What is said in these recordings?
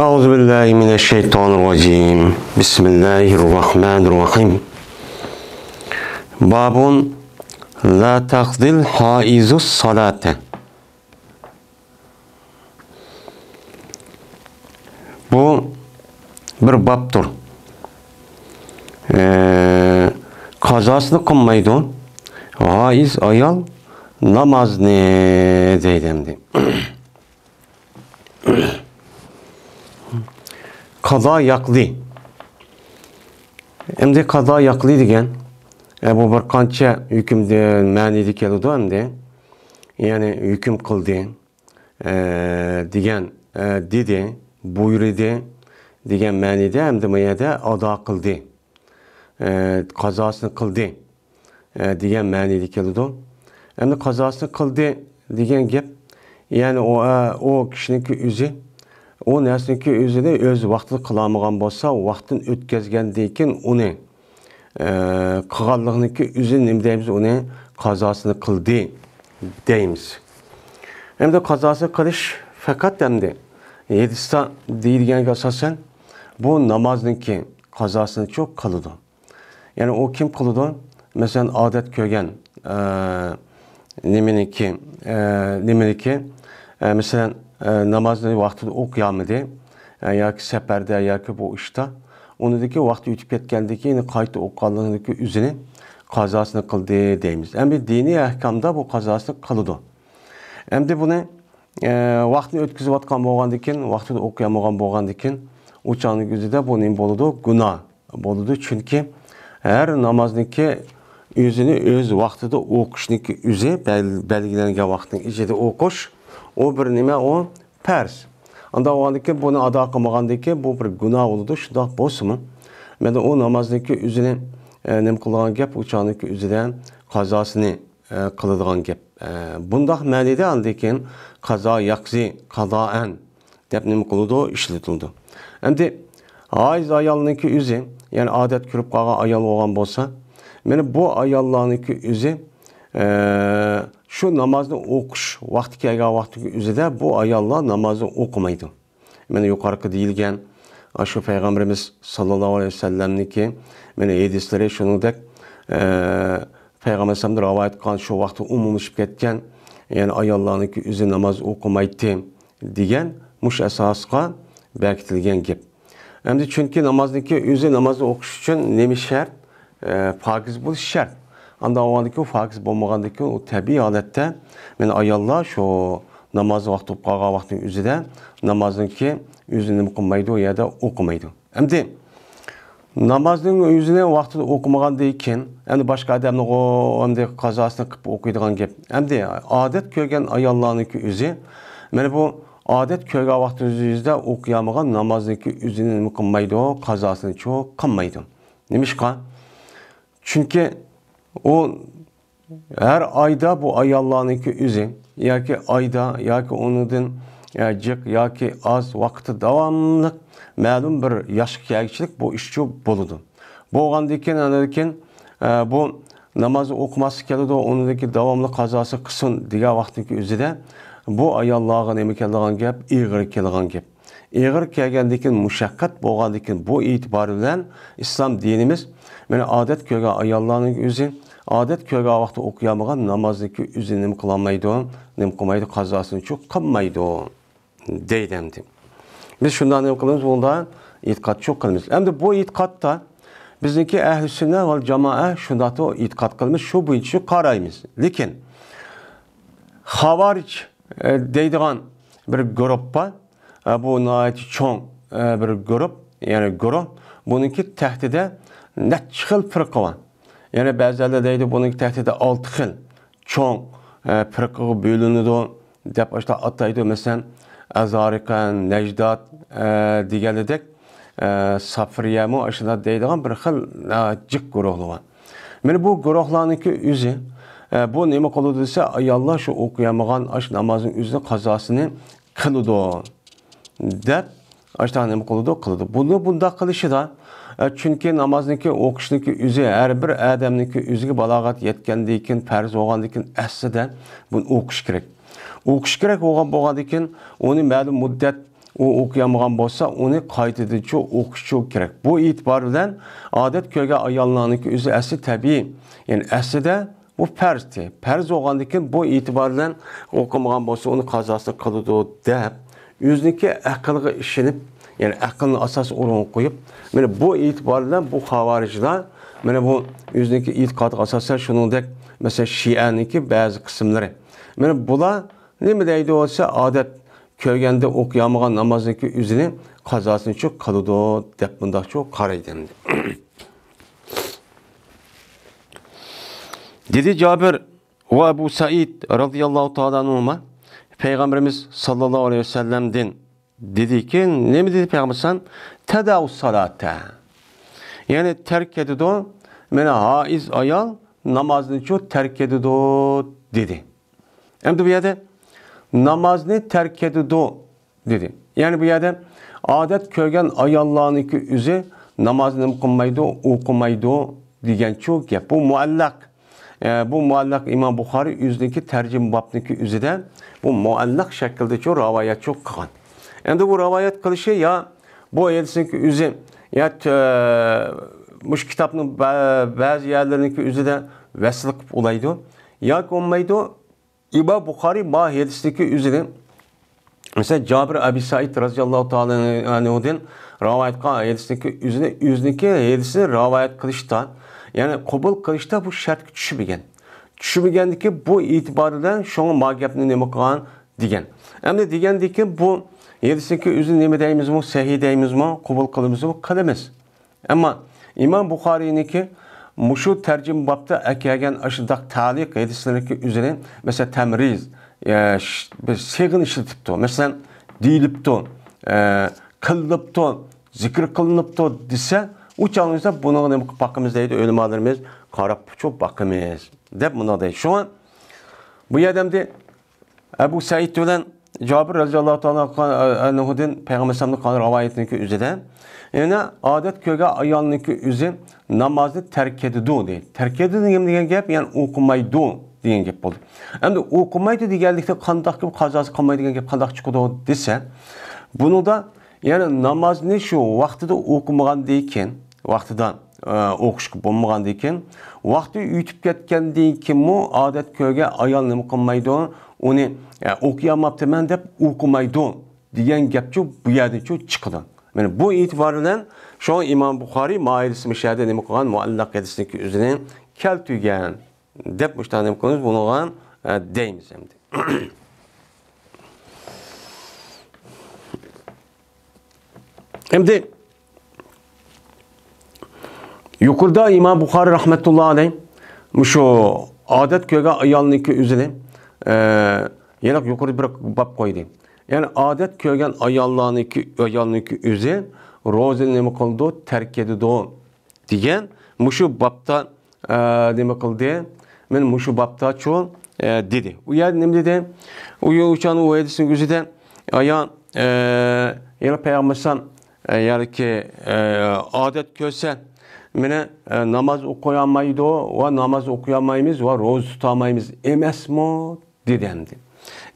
أعوذ بالله من الشيطان الرجيم بسم الله الرحمن الرحيم باب لا تقضي الحائض الصلاة. Bu bir babdır. Kazasını kılmaydı. Haiz ayal namaz ne deydimdi. Kaza yaklı. Hem de kaza yaklı degen bu bir qancha hükümde ma'nida keladi hamda ya'ni hüküm qildi degan dedi buyurdi degan ma'nida hamda bu yerda ado qildi qazosini qildi degan ma'nida keladi. Hamda qazosini qildi degan gap ya'ni o kishiniki o'zi o narsaniki o'zida o'z vaqtida qilolmagan bo'lsa, vaqtini o'tkazgandan keyin uni qilganliginiki o'zi nima deymiz, uni qazosini qildi deymiz. Hamda qazosini qilish faqat hamda hadisda deyilganiga asosan bu namozniki qazosini cho'q qiladi. Ya'ni o kim qiladi? Masalan, odat ko'rgan nimeniki masalan namozni vaqtida o'qiyolmadi yoki safarda yoki bu ishda unidagi vaqti o'tib ketgandan keyin qayta o'qiganligi o'zini qazosini qildi deymiz. Endi diniy ahkomda bu qazosini qiladi. Endi buni vaqtni o'tkazayotgan bo'lgandan keyin, vaqtida o'qiyolmagan bo'lgandan keyin o'chaqning o'zida bu nima bo'ladi? Gunoh bo'ladi. Chunki har namozniki o'zini o'z vaqtida o'qishniki o'zi belgilangan vaqtning ichida o'qish o bir nima, o farz. Anda o'g'andiki buni ado qilmagandiki bu bir gunoh bo'ladi. Shundoq bo'lsa-mu, mana o namozniki o'zini nima qilgan gap, o'chaqniki o'zidan qazosini qiladigan gap. Bundoq ma'nida andikin qazo yaqzi qazoan deb nima qiladi, ishlatildi. Endi haiz ayolniki o'zi, ya'ni odat ko'rib qolgan ayol bo'lgan bo'lsa, mana bu ayollarniki o'zi şu namazını o'qish vaqti kelgan vaqtiga o'zida bu ayollar namozni o'qimaydi. Mana yuqorida deyilgan shu payg'ambarimiz sallallohu alayhi vasallamniki mana hadislari shuningdek payg'ambar sallam rivoyat qilgan shu vaqtda umumlashib ketgan, ya'ni ayollarniki o'zi namoz o'qimaydi degan mush asosga bekitilgan gap. Endi chunki namozniki o'zi namozni o'qish uchun nima shart? Pokiz bo'lish shart. Anda o'g'andaki o fakiz bo'lmagandaki o tabiiy holatda men ayollar shu namoz vaqti qolgan vaqtning o'zida namozniki o'zini nima qilmaydi, u yerda o'qimaydi. Endi namozning o'zini vaqtida o'qimagandan keyin endi boshqa odamning endi qazosini qilib o'qiydigan gap. Endi odat ko'rgan ayollarniki o'zi mana bu odat ko'rgan vaqtingizda o'qiyolmagan namozniki o'zini nima qilmaydi, qazosini cho'q qilmaydi. Nimishqa? Chunki o her ayda bu ayollarniki o'zi yoki ayda yoki unidan jiq yoki az vaqti davomli ma'lum bir yoshga kelganchilik bu ishchi bo'ladi. Bo'lgandan keyin bu namozni o'qimaslik keladi, unidagi davomli qazosi qilsin degan vaqtning o'zida bu ayollarga nima keladigan gap, ig'ir keladigan gap. Ig'ir kelgandan keyin mushaqqat bo'lgandan keyin bu e'tibor bilan islom dinimiz mana odat ko'rgan ayollarning o'zi odat ko'rgan vaqtda o'qiyolmagan namozniki o'zi nima qilolmaydi, nima qilmaydi, qazosini cho'q qilmaydi deydi endi. Biz shundan nima qilamiz? Bunda e'tiqod cho'q qilamiz. Endi bu e'tiqodda bizniki ahli sunna va jamoa shunday e'tiqod qilamiz, shu bo'yicha qaraymiz. Lekin xavarij deydigan bir guruh bor. Bu nihoyat cho'ng bir guruh, ya'ni guruh buniki tahtida necha xil firqa var. Yani ba'zilar deydi bunun tahtida 6 xil cho'ng firqaga bo'linadi deb ataydi. Masalan, Azariqa, Najdat deganidek Safriyami ashuna deydigan bir xil jiq guruhlar var. Mana bu guruhlarniki o'zi bu nima qiladi desa, ayollar shu o'qiyolmagan namozning o'zini qazosini qiladi deb nima qiladi. Buni bunda qilishida çünkü namazniki o'qishniki o'zi har bir odamniki o'ziga balog'at yetgandan keyin farz bo'lgandan keyin aslida buni o'qish kerak. O'qish kerak bo'lgandan keyin uni ma'lum muddat u okuyamagan bolsa, onu qaytadan o'qishi kerak. Bu e'tibor bilan odat ko'rgan ayollarniki o'zi asli tabiiy. Ya'ni aslida bu farzdi. Farz bo'lgandan keyin bu e'tibor bilan o'qimagan bolsa, uni qazosini qiladi deb, o'ziniki aqlga ishinib, ya'ni aqlni asos o'rin qo'yib, mana bu e'tibor bilan bu xavorijlar, mana bu o'ziniki e'tiqodga asosan shuningdek, mesela Şia'niki ba'zi qismlari. Mana bular nima deydi bo'lsa, odat ko'rganda o'qiyamagan namozniki o'zini qazosini cho'q qiladi deb bundoq cho'q qaraydi. Dedi Cabir ve Ebu Said radıyallahu ta'ala anhuma, Peygamberimiz sallallahu aleyhi ve sellem'den dedi ki, ne mi dedi Peygamberimiz? Tedavu salata. Yani terk edido, mena haiz ayal namazını çok terk edido dedi. Hem de bu yerde namazını terk edido dedi. Yani bu yerde adet köygen ayallarınki üzü namazını kılmaydı, okumaydı diyen çok gap. Bu muallak. Bu muallak İmam Bukhari yüzdeki tercih babniki üzüde bu muallak şekilde çok rivayet çok kılan. Yani bu rivayet kılışı ya bu ayetindeki üzü ya muş kitabının bazı yerlerindeki üzüde veslik olaydı. Ya olmaydı İmam Bukhari ma hadisteki üzüde mesela Cabir Abi Said radıyallahu ta'ala anhu'dan rivayet kılan hadisteki üzüde yüzdeki hadisini rivayet kılışta yani kabul kılışta bu şart düşübegen. Düşübegandiki bu itibarından şoňa ma gapni nima qilgan degan. Endi degandiki bu hadisdeki üzün nima deymizmi, sahih deymizmi, kabul qilymizmi, qilamiz. Ammo İmam Buxariyninki mushu tercim babda akagan ashundaq ta'liq hadislarniki üzüne mesela temriz, segin işletipdi. Mesela deyilipdi, qilibdi, zikr qilinibdi desa, u çağımızda bunu nima qilib bakımız deydi, ölümalarımız qarab çok bakımız deb buna deydi. Şu an bu adamda Ebu Said bilen Cabir radıyallahu ta'ala anhu'dan Peygamber sallallahu rivayetindeki üzere yani adet köge ayalniki üzü namazı terk edidu deydi. Terk edidu degan gap yani okumaydı degan gap bo'ldi. Endi okumaydı deganlikda qandaq qilib qazası qilmaydi degan gap qandaq chiqadi desa, bunu da yani namazni şu vaqtida o'qimagandan keyin, vaqtidan o'qishga bo'lmagandan keyin, vaqti yutib ketgandan keyin mu odat ko'rga ayol nima qilmaydi, uni o'qiyamabdiman deb o'qimaydi degan gapchi bu yerdan chiqadi. Mana bu e'tibor bilan shu İmam Buxoriy ma'ilisi mishada nima qilgan muallaq hadisniki o'zini keltirgan deb mushtanim qilamiz, bunga deymiz endi. Şimdi yukarıda İmam Buxari rahmetullahi aleyh şu adet köge ayalniki üzerine yanak yukarı bir bab koydu. Yani adet kögen ayalniki üzerine rozun nemi kıldı, terk edildi diyen şu babta nemi kıldı. Ben şu babta çoğu dedi. O yer ne dedi? O uçan o hadisin üzerinde ayan yani Peygamber yani ki adet görsen mene namaz okuyamaydı ve namaz okuyamayız ve roz tutamayız emesmi dedendi.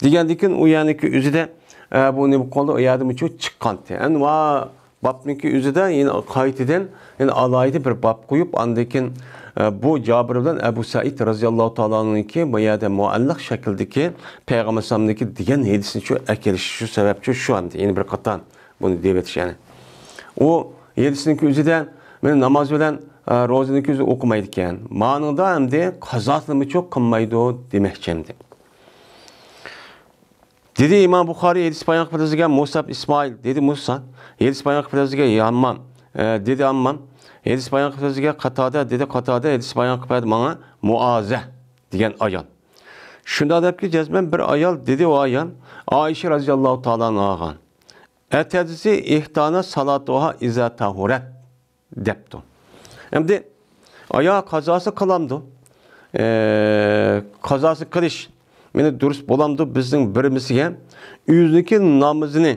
Digendikin o yani ki üzüde bu ne bu konuda o yardım için çıkan. Yani va babniki üzüde yine kayıteden yani alaydı bir bab koyup andakin bu Cabir'den Ebu Said radıyallahu ta'ala'nın ki bu yerde muallak şekildeki Peygamber sallallahu diyen hadisini şu ekeliş şu sebepçi şu anda yeni bir katan bunu devet yani. O yedisindeki üzüden ben namaz bilen rozindeki üzü okumaydıkken manada hem de kazasını çok kılmaydı demekçemdi. Dedi İmam Buxari hadis bayan kıpırdazıge Musab İsmail dedi Musa hadis bayan kıpırdazıge Yammam dedi Ammam hadis bayan kıpırdazıge Katada dedi Katada hadis bayan kıpırdadı bana Muaze diyen ayan. Şunda da ki cezmen bir ayal dedi o ayan Ayşe radıyallahu ta'ala ağan. Etedisi ihtana salatuha iza tahuret deptu. Hem de ayağa kazası kılamdı. Kazası kılış. Mene dürüst bulamdı bizim birimizge. Yüzdeki namazını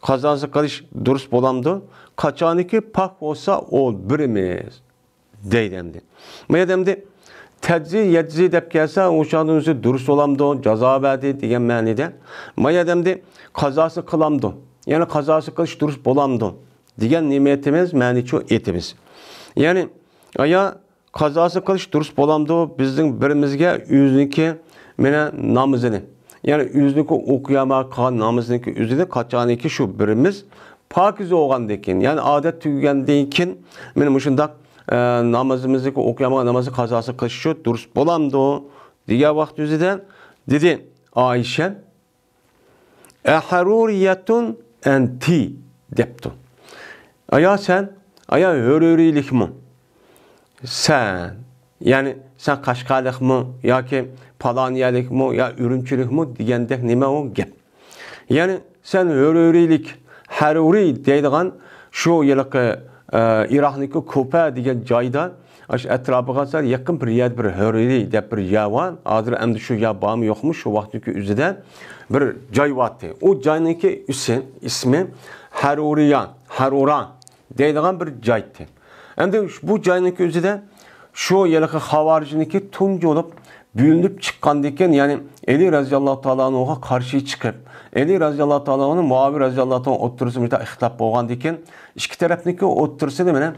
kazası kılış dürüst bulamdı. Kaçaniki pak olsa o birimiz deydi hem de. Madem de Təczi, yəczi deb kelsə, o şadın özü dürüst olamdı, cəza verdi degan ma'nida. Maya demdi, qazası qılamdı. Yani qazası qilish dürüst bolamdı degan nimetimiz, ma'nichu etimiz. Yani aya qazası qilish dürüst bolamdı bizning birimizga o'ziniki mena namozini. Yani o'ziniki o'qiyama qilgan namozniki o'zida qachoniki shu birimiz pokiz bo'lgandan keyin, yani odat tugagandan keyin men shundaq namazımızdaki okuyamagan namazı kazası kılışıyor, dürüst bolamdı diye vakit yüzüden dedi Ayşe eharuriyetun enti deptu. Aya sen, aya hürrilik mi? Sen, yani sen Kaşgarlık mı, ya ki Palaniyelik mi, ya Ürümçilik mi diyendek nime o gep. Yani sen hürrilik, haruri deydiğin şu yılki İraq'niki Kupa degan joyda etrafıga yakın bir yer bir hurriy deb bir yer var. Hozir endi shu yer bormi yo'qmi shu vaqtdagi o'zida bir joy vardı. O joyniki ismi Harura deydigan bir joydi. Endi bu joyniki o'zida shu yilki xavorijniki tunji bo'lib büyünüp çıkkandan keyin, yani Ali radhiyallohu ta'ala anhuga qarshi chiqib, Ali radhiyallohu ta'ala anhu Muaviy radhiyallohu ta'ala o'ttirisida ixtilof bo'lgandan keyin ikki tarafniki o'ttirisida mana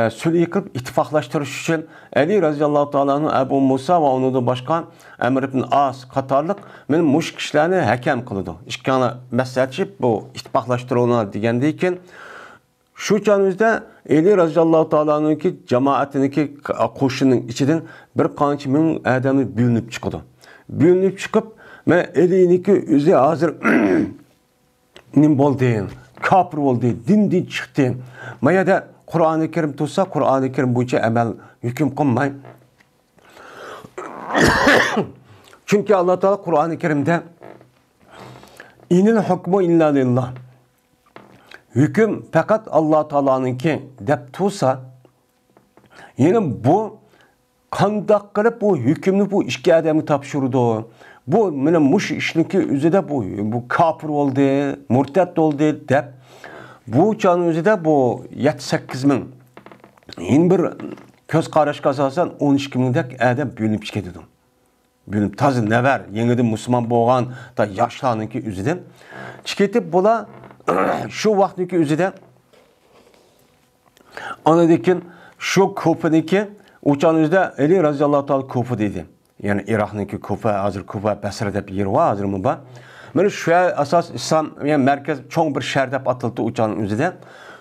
sulh qilib ittifoqlashtirish uchun Ali radhiyallohu ta'ala anhu Abu Musa va undan boshqa Amr ibn As qatorliq men mush kishilarni hakam qildi. Ikkala maslahatchi bu ittifoqlashtiruvni degandan keyin şu canımızda Ali radhiyallohu ta'ala'nınki cemaatiniki qo'shinning ichidan bir qancha ming odamlar büyünüp chiqdi. Büyünüp chiqib, men Ali'niki o'zi hozir nim bo'ldi, kafir bo'ldi, dindan chiqdi. Mayada Qur'oni Karim tursa, Qur'oni Karim bo'yicha amal hukm qilmay. Chunki Alloh taolo Qur'oni Karimda inil hukmu illa lillah. Hüküm fakat Allah Teala'nınki dep tursa, yani bu qandaq qilib bu hükümni bu ikki odamga topshirdi. Bu mana mush ishniki o'zida bu kafir bo'ldi, murtad bo'ldi deb bu chan o'zida bu 7-8 ming. Endi bir ko'z qarashga asosan 12 mingdak odam bo'linib ketdi. Bo'linib toza navar, yangidan musulmon bo'lgan da yoshlarniki o'zidan chiqib bular şu vaqtdagi o'zida anadekin şu Kufaniki uçanızda Ali radhiyallohu ta'ala Kufa dedi. Yani Irak'niki Kufa, hozir Kufa Basra deb yer var, hozir mi bor. Mana shu asas İslam yani merkez cho'ng bir shahar deb atildi uçanın o'zida.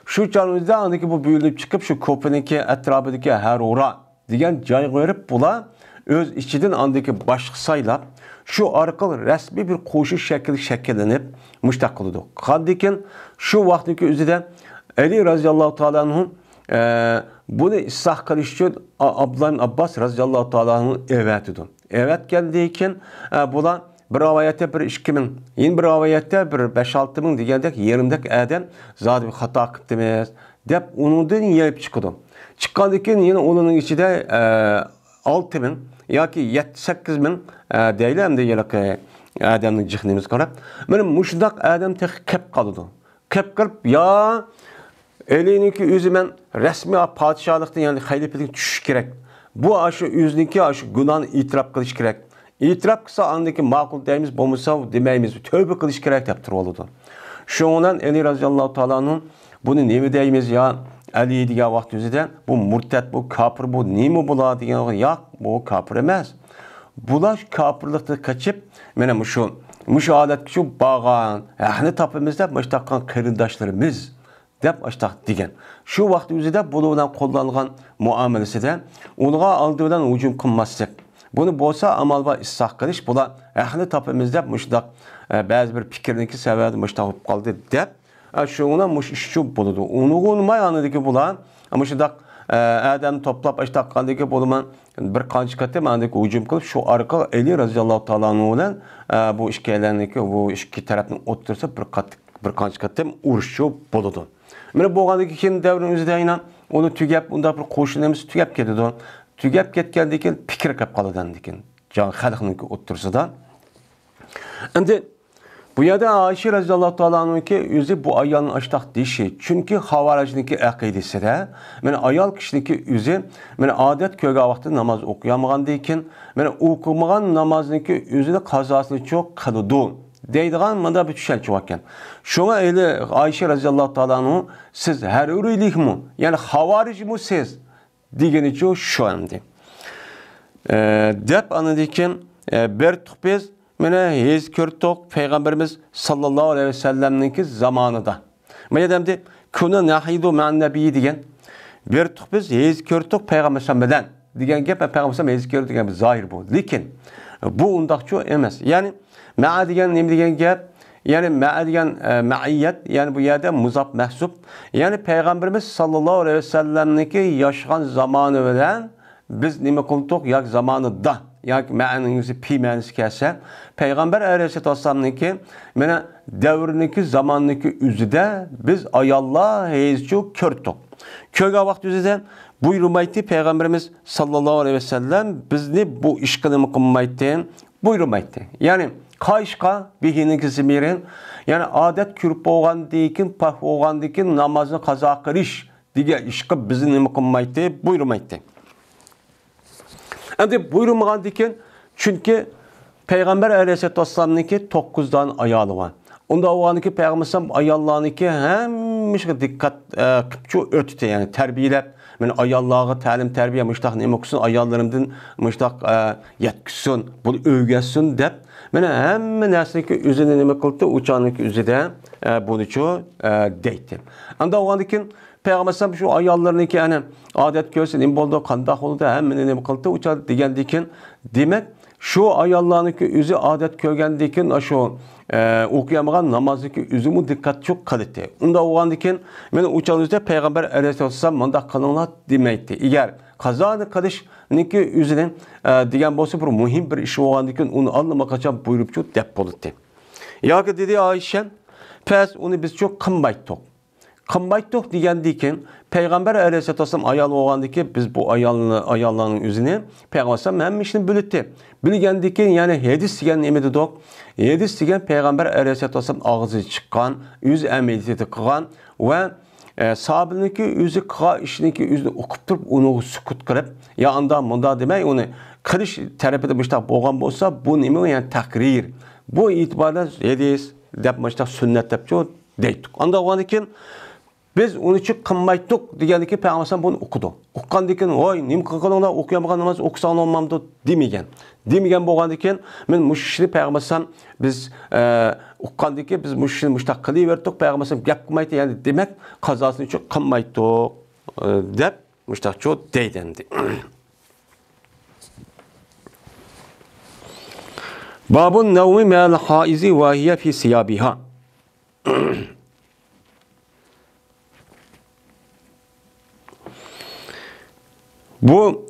Shu uçanın o'zida aniki bu büyülüp chiqib shu Kufaniki atrofidagi Harura degan joy qo'yib bular o'z ichidan andiki boshqa saylab şu orqali rasmiy bir qo'shiq shakllanib mushtaq qildi. Qandikin shu vaqtdagi o'zida Ali radhiyallohu ta'ala anhu bunu islah qilish uchun Abdullah ibn Abbas radhiyallohu ta'ala anhu evatidi. Evet keldikin bular bir rivoyatda bir 2000, yeni bir rivoyatda bir 5-6 ming degandek yerimdak adam zodi bir xato qilibdimiz deb undan yeyib chiqdi. Chiqqandan keyin yana uning ichida 6 ming yoki 7-8 ming deyiladi deyiladi adamning jihnimiz qarab. Mana mushundaq adam qilib qoldi. Qilib qilib ya Ali'ninki o'zi men rasmiy podshohlikdan yani xalifalikka tushish kerak. Bu shu o'ziniki shu gunohni e'tirof qilish kerak. E'tirof qilsa andiki ma'qul deymiz, bo'lmasa demaymiz, tövbe qilish kerak deb turib. Shundan Ali radhiyallohu ta'ala buni nima deymiz ya Ali degan vaqt o'zida bu murtad, bu kafir, bu nima bo'ladi degan yo'q, bu kafir emas. Bular kafirlikdan qochib, mana shu holatga shu bağan, ahni topimizda mushtaqan qarindoshlarimiz deb ashtaq degan. Shu vaqt o'zida bulardan qo'llanilgan muomalasida unga oldi bilan hujum qilmaslik. Buni bo'lsa amal va isloh qilish, bular ahni topimizda mushtaq ba'zi bir fikrniki sababi mushtaq bo'lib qoldi deb şuna muş işçi buludu. Onu olmayanıdaki bulan ama şudak adam toplap açtakkandaki buluman bir kançı katı mandaki hücum kılıp şu arka Ali radhiyallohu ta'ala olan bu işgallerindeki bu iki tarafın otursa bir kançı katı uruşçu buludu. Mana bo'lgandaki keyin davrimizda aynan onu tugab unda bir qo'shinimiz tugab ketdi. Tugab ketgandan keyin fikr qilib qolgandan keyin jon xalqning o'tirsida. Endi bu Bu yerde Ayşe radıyallahu ta'ala ki yüzü bu ayalın açtaq dişi. Çünkü havaricindeki akidesi de men ayal kişideki yüzü men adet köyge vakti namaz okuyamagan deyken men okumagan namazındaki yüzü de kazasını çok kılıdı. Deydiğen manda bir düşençi vakken. Şuna öyle Ayşe radıyallahu ta'ala siz her üreylik mi? Yani havarici mi siz? Diyeni çok şu anda. Dep anladıyken bir biz mene hez körtok Peygamberimiz sallallahu aleyhi ve sellem'ninki zamanında. Mademde kuna nahidu ma'an nebi diyen bir biz hez körtok Peygamber sallallahu diyen gep Peygamber hez körtok diyen zahir bu. Lakin bu undakçı emas. Yani ma'a diyen ne diyen gep yani ma'a diyen ma'iyet yani bu yerde muzaf mahsub. Yani Peygamberimiz sallallahu aleyhi ve sellem'ninki yaşayan zamanı bilen biz nime kıldık yak zamanı da yak ma'anınızı pi ma'nisi kelse Peygamber aleyhisselam'nınki mene devrindeki zamandaki üzüde biz ayallah heyizcu körtük. Köge vakti üzüde buyurmaydı Peygamberimiz sallallahu aleyhi ve sellem bizni bu işkini kılmaydı buyurmaydı. Yani kayışka bihinin kısmirin yani adet kürüp oğan deyikin pah oğan deyikin namazını kaza kırış diye işkı bizni nime kılmaydı buyurmaydı. Endi buyurmagan diken çünkü Peygamber aleyhisselam'nınki 9 tane ayalı var. Onda oğanınki Peygamber ayallarınki hem dikkat kıpçu ötüte yani terbiyelep men ayallığı talim terbiye müştak neme okusun ayallarımdan müştak yetküsün bunu öğretsin dep men hem nesneki üzerine neme kıldı uçağınki üzerinde bunu ço deydi. Anda oğanınki Peygamber şu ayallarınki yani adet görsün imbolda kandak oldu hem neme kıldı uçağı diyen demek şu ayallarınki üzü adet kögendeki şu okuyamagan namazdaki üzümü dikkat çok kalite. Onda oğandaki men uçağınızda Peygamber aleyhisselam manda kanunlar demeydi. Eğer kazanı kalış niki üzünen diyen bolsa bir muhim bir iş oğandaki onu anlamak için buyurup çok dep oldu. Ya ki dedi Ayşe pes onu biz çok kımbayttık. Kımbayttık diyen Peygamber aleyhisselam ayal oğandaki biz bu ayalların üzerine Peygamber hem işini bölüttü. Bilgendiki yani hadis diyen emedi dok. Hadis diyen Peygamber aleyhisselam ağzı çıkan, yüz emeliyeti kılan ve sahabiniki yüzü kığa işiniki yüzünü okup durup onu sukut kırıp ya anda munda demek onu kırış terapide müştak boğan bolsa bu nemi yani takrir. Bu itibarda hadis dep müştak sünnet dep çok deydik. Anda oğandaki biz onun için kımmayttık diyendi Peygamber bunu okudu. Okukan diken oy nim kılganda okuyamagan namaz okusan olmamdı demegen. Demegen bolgan diken men müşşini Peygamber biz okukan diken biz müşşini müştak kılıverdik Peygamber gap kılmaydı yani demek kazasını için kımmayttık dep müştak çok deydendi. Babun nevmi me'al haizi ve hiye fi siyabiha. Bu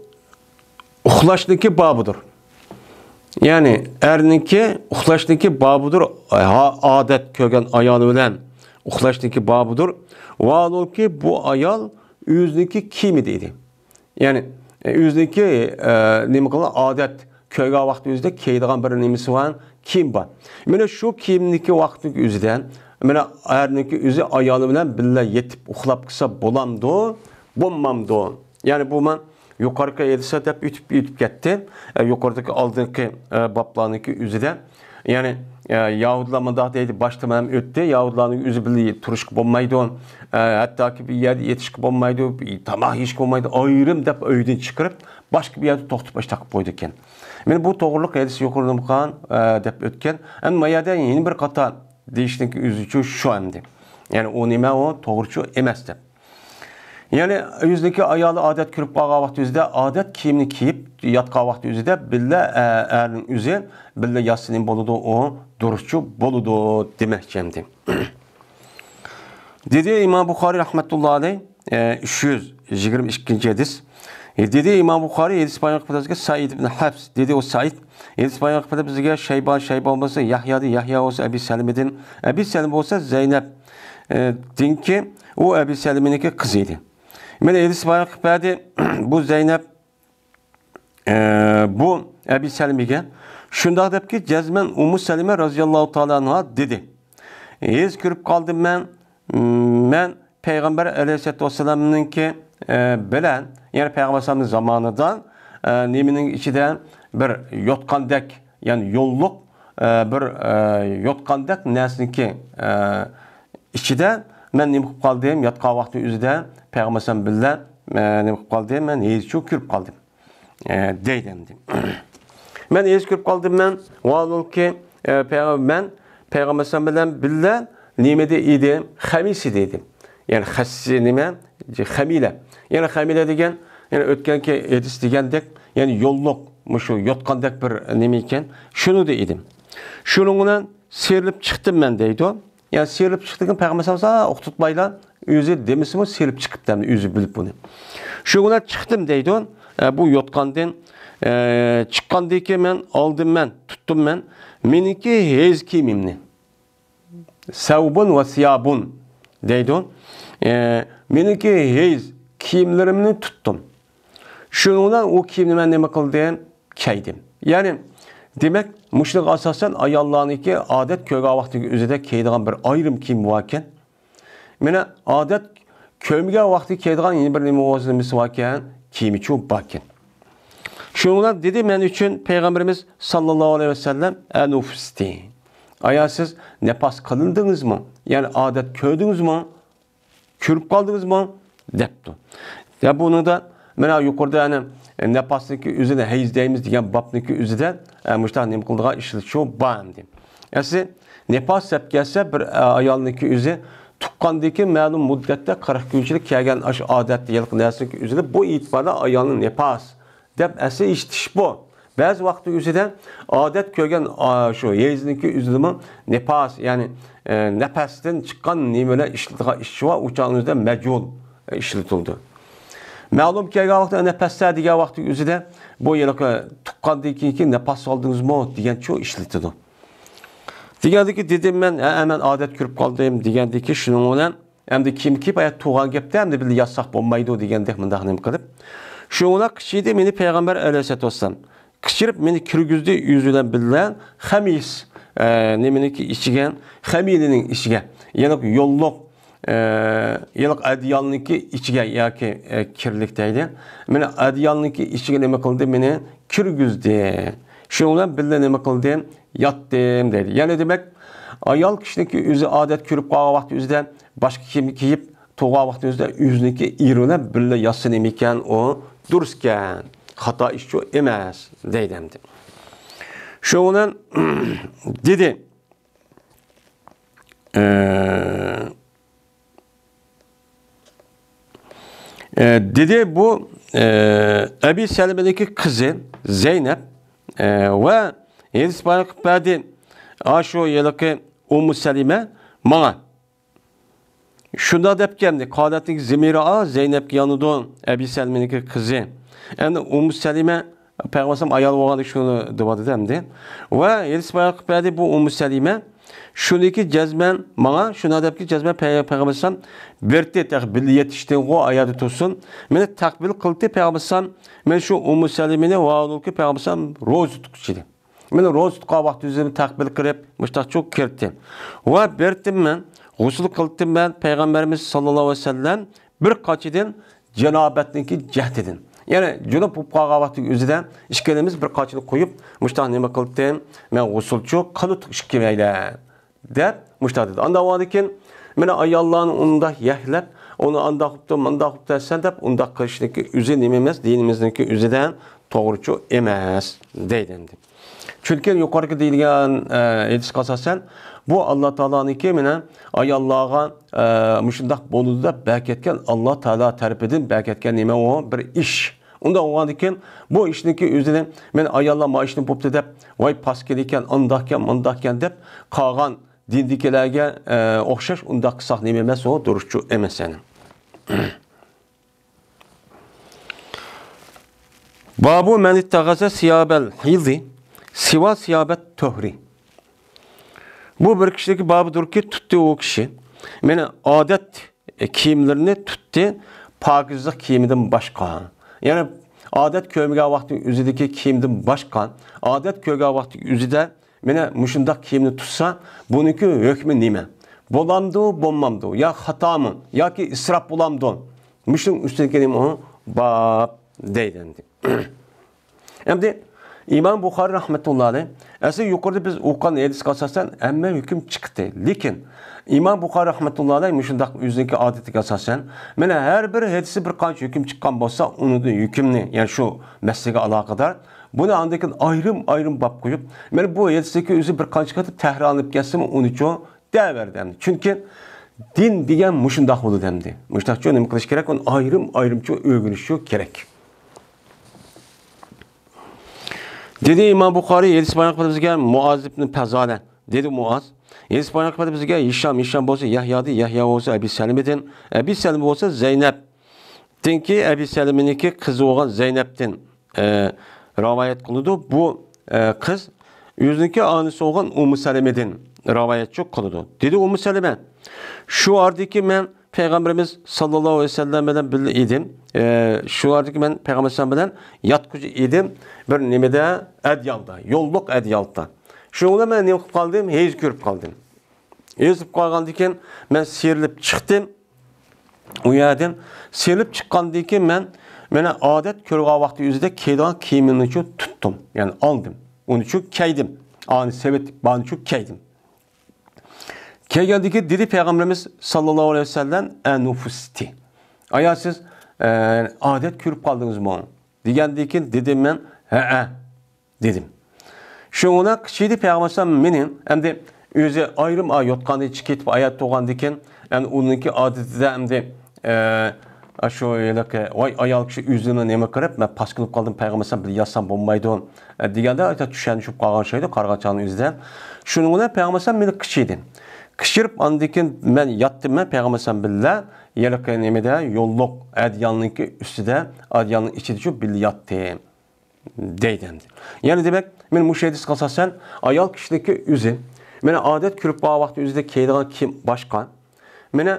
uxlaşdaki babıdır. Yani erninki uxlaşdaki babıdır. Adet kögen ayalı bilen uxlaşdaki babıdır. Valı ki bu ayal yüzdeki kimi dedi. Yani yüzdeki nimakalı adet köge vakti yüzde keydiğen bir nimisi var kim var. Mene şu kimniki vakti yüzden mene erninki yüzü ayalı bilen billa yetip uxlap kısa bolamdı, bommamdı. Yani bu man yukarıda yedise de ütüp gitti. Yukarıdaki aldığındaki bablarındaki üzüde. Yani Yahudilamada deydi başlamadan öttü. Yahudiların üzü birliği turuşku olmaydı. Hatta ki bir yerde yetişki olmaydı. Bir tamah işki olmaydı. Ayrım dep öyden çıkarıp başka bir yerde toxtup baş takıp koydu eken. Yani bu doğruluk edisi yukarıda mıkan dep ötken. Ama yada yeni bir kata değiştiğindeki üzücü şu emdi. Yani o nime o doğrucu emezdi. Yani yüzdeki ayalı adet kürüp bağa vakti yüzde adet kiyimini kiyip yatqa vakti yüzde bille erinin yüzü bille yatsının boludu o duruşçu boludu demekçemdi. Dedi İmam Bukhari rahmetullahi aleyh 322. hadis. Dedi İmam Bukhari hadis bayan kıpırdazıga Said ibn Hafs dedi o Said hadis bayan kıpırdazıga Şeyban olmasa Yahya olsa Ebi Selim'in Ebi Selim olsa Zeynep dinki o Ebi Selim'inki kızıydı. Men edis bayan kıpırdı bu Zeynep bu Ebi Selim'e Şundaq depki cezmen Ummu Selime radıyallahu ta'ala anha dedi. Hez kirib qaldım men Peygamber aleyhissalatu vesselam'nınki bilen, yani Peygamber zamanıdan neminin içinden bir yotkandek, yani yolluk bir yotkandek nesniki içinden men nima qilib qoldim, yotgan vaqti o'zida Peygamber bilan nima qilib qoldim, men hez kirib qoldim deydim. Men hez kirib qoldim, men valolki men Peygamber bilan birga nimede idim, xamisi dedim. Yani xassi nima? Xamile. Yani xamile degen, yani o'tganki edis degandek, yani yolluk, şu yotqandek bir nima ekan, şunu da edim. Şunun bilan serilip chiqdim men deydi o. Yani serilip chiqdigan Peygamber o'qitmaylar, o'zi demisimi serilip chiqibdi, o'zi bilib buni. Şu bilan chiqdim deydi o. Bu yotqandan chiqqandan keyin men oldim, men tutdim, men meniki hez kiyimimni. Savbun ve siyabun deydi o. Meniki hez kiyimlerimni tuttum. Şunundan o kiyimni men nima qildim? Kiydim. Yani demek muşluq asasen ayollarniki adet ko'rgan vaqtiga o'zida kiydigan bir ayrim kiyim bor ekan. Mena adet ko'rmagan vaqti kiydigan yeni bir nima o'zimiz bor ekan, kiyimi çok bor ekan. Şunundan dedi men uchun Peygamberimiz sallallahu aleyhi ve sellem enufsti. Aya siz nepas kılındınız mı? Yani adet köydünüz mü? Kürüp kaldınız mı? Depti. Ya bunu da mena yukarıda yani nepasniki üzerine heyzdeyimiz diyen babniki üzerine müştah neyim kıldığa işli çoğu bağım diyeyim. Yani siz nepas sep gelse bir ayalniki üzerine tukkandaki məlum müddette 40 günçilik kelgen aş adetli yılıq nesniki üzerine bu itibarda ayalın nepas dep esi iştiş bu. Bazı vakti üzerinde adet kögen şu yezniki üzerine nepas yani nefesten çıkan nimele işletiği var uçağın üzerinde mecul işletildi. Məlum ki, vakti nefesler diye vakti üzerinde bu yılıq tukkandaki nefes aldınız mı diyen çoğu işletildi. Degandiki dedim ben hemen adet kürüp kaldım degandiki şunun olan hem de kim ki bayat tuğan gepti hem de bir yasak olmaydı degandik mındaq nima qilib. Şuna kişiydi meni Peygamber aleyhissalatu vesselam kişirip meni kirgizdi yüzüden bilen hamis nemeniki içigen hamilinin içige yani yolluk yılıq adiyalniki içige yaki kirlikteydi. Meni adiyalniki içige nima qildi meni kirgizdi. Şundan bilen nima qildim yattım dedi. Yani demek ayal kişiniki özü adet kürüp qağa vaqti özüden başka kim kiyip toğa vaqti özüden yüzüneki irine bille yatsın emiken o durusken hata iş şu emez deydemdi. Şundan dedi dedi bu Ebi Seleme'deki kızı Zeynep ve Yedis bayrak badi aşo yılıkı Ummu Selime bana şunda dep geldi. Kalatnik Zemira Zeynep yanıdı Ebi Seleme'deki kızı. Yani Ummu Selime Peygamber ayal olmadı şunu duvadı demdi. Ve Yedis bayrak badi bu Ummu Selime şundaki cezmen bana şuna dep ki cezmen Peygamber verdi takbil yetiştiğin o ayadı tutsun. Beni takbil kıldı Peygamber. Ben şu Ummu Selime'ne vaadol ki Peygamber roz tutuşuydu. Ben roz tutqa vaqti üzerine takbil kırıp müştaq çok kirttim. Ve berdim ben, gusül kıldım ben Peygamberimiz sallallahu aleyhi ve sellem bir kaçıdın cenabetninki cehd edin. Yani cünub qağa vaqti üzerine işkelimiz bir kaçını koyup müştaq nima kıldım ben gusül çok kalı işkemeyle der müştaq dedi. Anda vadikin meni ayallarının onda yehlep onu anda sen dep unda kılışniki üzerine emez dinimizdeki üzerden doğrucu emez deydendi. Çünkü yukarıki deyilgen edis kasasen bu Allah Teala'nınki menen ayallarga müşündak boludu da berketken Allah Teala tarafından berketken nime o bir iş. Onda oğandiken bu işniki üzerine men ayallar maaşını poptu dep vay paskeliken andahken dep kalan dindikilerge okşaş unda kısak nime emez o duruşçu emesen. Babu men ittagaza siyabel hildi siva siyabet tohri. Bu bir kişideki babıdır ki tuttu o kişi. Yani adet kiyimlerini tuttu pakizlik kiyiminden başka. Yani adet köymüge vakti üzüdeki kiyimden başkan, adet köymüge vakti üzüde mene muşundak kiyimini tutsa, bununki hükmü nime? Bolamdı, bommamdı, ya hata mı, ya ki israf bulamdı. Muşun üstündeki nime o bab deylendi. Hem de İmam Bukhari rahmetullahi aleyh, asıl yukarıda biz okuyan hadis asasen emme hüküm çıktı. Lakin İmam Bukhari rahmetullahi aleyh müşündak yüzündeki adeti asasen mene her bir hadisi bir kanç hüküm çıkan bolsa onu da hükümni yani şu mesleke alakadar bunu andaki ayrım bab koyup mene bu hadisteki yüzü bir kanç katı tehranlıp gelsin onu çoğu deverdi. Çünkü din diyen müşündak oldu demdi. Müşündak çoğu ne kılış gerek onun ayrım çoğu övgünüşü gerek. Dedi İmam Bukhari, Yedis Bayrak bizge Muaz ibn Pezale. Dedi Muaz. Yedis Bayrak bizge Hişam olsa Yahya'dı, Yahya olsa Ebi Selim'den. Ebi Selim olsa Zeynep. Dinki Ebi Selim'inki kızı olan Zeynep'ten rivayet kılıdı. Bu kız yüzündeki anısı olan Ummu Seleme'den rivayet çok kılıdı. Dedi Ummu Seleme, şu ardaki men Peygamberimiz sallallahu aleyhi ve sellem'den birlikte idim. Şu ardaki ben Peygamber sallallahu yatkucu idim. Bir nimede edyalda, yolluk edyalda. Şuna ben ne yapıp kaldım? Heyiz görüp kaldım. Heyiz kalgandiken ben sirilip çıktım. Uyadım. Sirilip çıkkandiken ben adet körga vakti yüzde keydan kiyimini için tuttum. Yani aldım. Onu için keydim. Ani sebet, bana için keydim. Geldi dedi Peygamberimiz sallallahu aleyhi ve sellem enufusti. Ayaksız adet kürüp kaldınız mı onu? Digendeki dedim ben dedim. Şuna kişiydi Peygamberimiz benim hem de özü ayrım ayotkandı çıkıp ayet doğandıyken yani onunki adeti de hem de aşağıya vay ayal kişi yüzüne neme karıp ben paskınıp kaldım Peygamberimiz bir yazsam bombaydı on. Digende ayet düşenişip kalgan şeydi kargaçanın yüzden. Şununla Peygamberimiz benim kişiydi. Kışırıp andikin ben yattım ben Peygamber billah yerken nemede yolluk adyanlık üstüde adyanlık içinde şu billah yattı deydendi. Yani demek ben bu şeyde kalsasen ayal kişideki üzü mene adet kürüp bağ vakti üzüde keydan kim başkan mene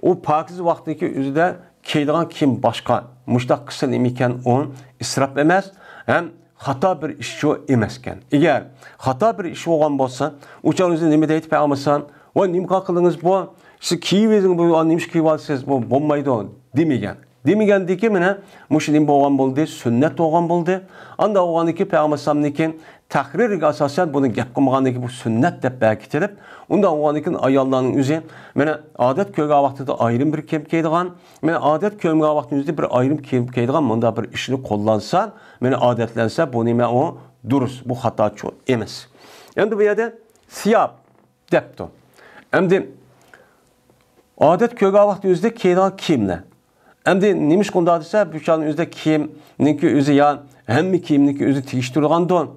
o pakiz vaktindeki üzüde keydan kim başkan müştak kısın imiken on israf emez hem hata bir iş şu emesken. Eğer hata bir iş olan bolsa, uçağınızda nime deyip peygambersan, o nimka kılınız bu, siz kiyivezin bu nimiş kiyivalsiz bu bombaydı o demegen. Demegen deki mene müşrim boğan boldu, sünnet doğan boldu. Anda oğandaki peygambersamnikin tahrir asasen bunu gap kılmagandaki bu sünnet de belkitilip, onda oğandikin ayallarının üzeri mene adet köyge vaktinde ayrım bir kemkeydigan, mene adet köyge vaktinde bir ayrım kemkeydigan, bunda bir işini kullansan, mene adetlense bu nime o duruz, bu hata çok emez. Hem de bu yerde siyah depto. Hem de adet köyge vaktinde keydigan kimle? Hem de nemiş konuda ise bu çağın üzerinde kimninki üzü ya hem mi kimninki üzü tiştirgan don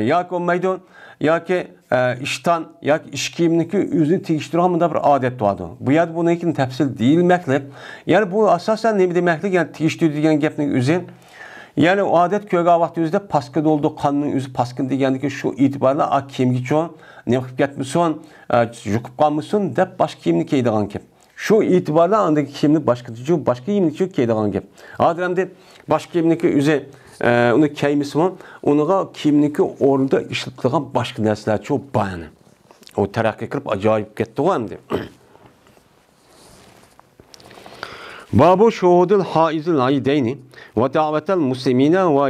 ya ki olmaydı ya ki işten ya ki iş kimninki üzü tiştirgan da bir adet doğdu. Bu ya bunun için tefsil değilmekle yani bu asasen ne demeklik yani tiştir diyen gapning üzü yani o adet köyge vakti üzerinde paskın oldu kanının üzü paskın degendeki şu itibarla a kimgi çoğun ne yapıp getmişsin yukup kalmışsın dep baş kimlik eydiğen kep. Şu itibarla andaki kimlik başka kimlik yok keydiğen kep. Ademde başka kimlik üzeri onu keymisi var. Ona kimlik orada işletilen başka nesneler çok bayanı. O terakki kırıp acayip gitti o hem de. Babu şuhudul haizul aydeyni ve davetel muslimine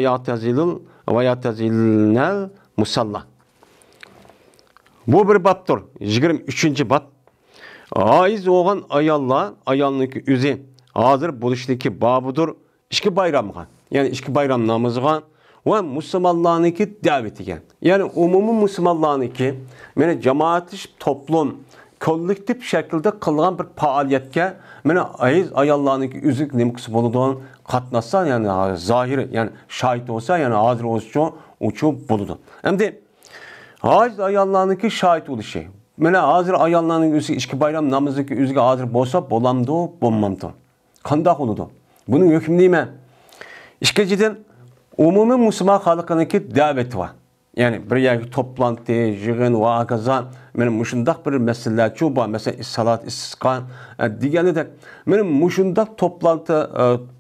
ve yatazilnel musalla. Bu bir baptır. 23. bab. Aiz olan ayallık üzü hazır buluştaki babudur. İşki bayramga. Yani işki bayram namazga ve Müslümanlarınki davetiga. Yani umumi Müslümanlarınki yani cemaat toplum kollektif şekilde kılgan bir faaliyetke yani ayallarınki üzük nimkisi buluduğun katnasa yani zahiri yani şahit olsa yani hazır olsa uçup buludu. Hem de ayallarınki şahit oluşu. Yani hazır ayallarının üzü işki bayram namazındaki üzüge hazır bolsa bolamdı bommamdı. Kandak oludu. Bunun hükmü neyme? İşkeciden umumi Müslüman halkındaki daveti var. Yani bir yergi toplantı, yığın, vakaza, benim muşundak bir meseleler çoğu mesela salat, istisqa degeni de benim muşundak toplantı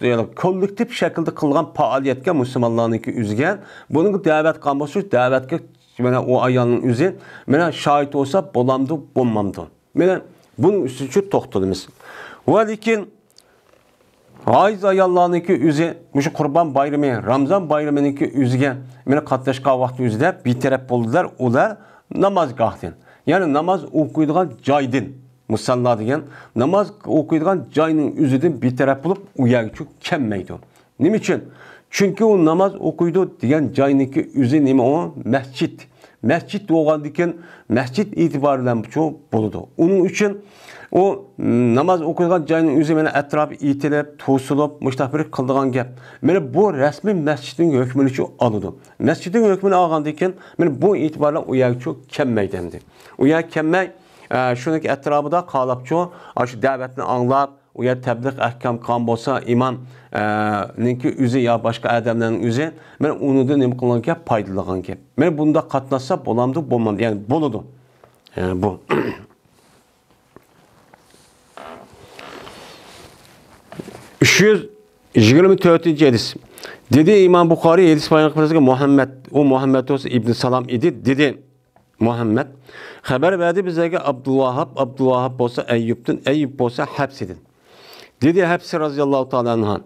yani kollektif şekilde kılgan faaliyetke Müslümanlarınki üzgen bunun davet kalması davetke mana o ayağının üzü mana şahit olsa bolamdı, bulmamdı. Mana bunun üstüne toxtalımız. Lakin Ayız ayallarınki üzü, muşu Kurban Bayramı, Ramazan Bayramı'nınki üzgen, mene katlaşka vakti üzde bir taraf boldular, olar namaz gahdin. Yani namaz okuyduğun caydın, musalla degen, namaz okuyduğun caydın üzüdün bir taraf bulup uyağı çok kemmeydi. Nim için? Çünkü o namaz okuydu degen caydınki üzü nime o? Mescid. Mescid doğan diken, mescid itibariyle çok boludu. Onun için o namaz okuyduğun cayının üzü mene etrafı itilip, to'silib, müştahbir kıldığın gap. Mene bu resmi mescidin hükmünü çok alıdı. Mescidin hükmünü alğan diken, mene bu itibariyle uyağı çok kemmey demdi. Uyağı kemmey, şunaki etrafı da qalab çok, şu davetini anlap, uyağı tebliğ ahkam kan bolsa, imam ninki üzü ya başka adamların üzü, mene onu da nemi kılgan gap, paydalığın gap. Mene bunda katlaşsa bolamdı, bolmamdı. Yani boludu. Bu. 324. hadis. Dedi İmam Bukhari hadis bayan kıbrısıga Muhammed, o Muhammed olsa İbn Salam idi. Dedi Muhammed, haber verdi bize Abdülvahhab olsa Eyyub'dun, Eyyub olsa hapsidin. Dedi hepsi razıyallahu ta'ala anhan.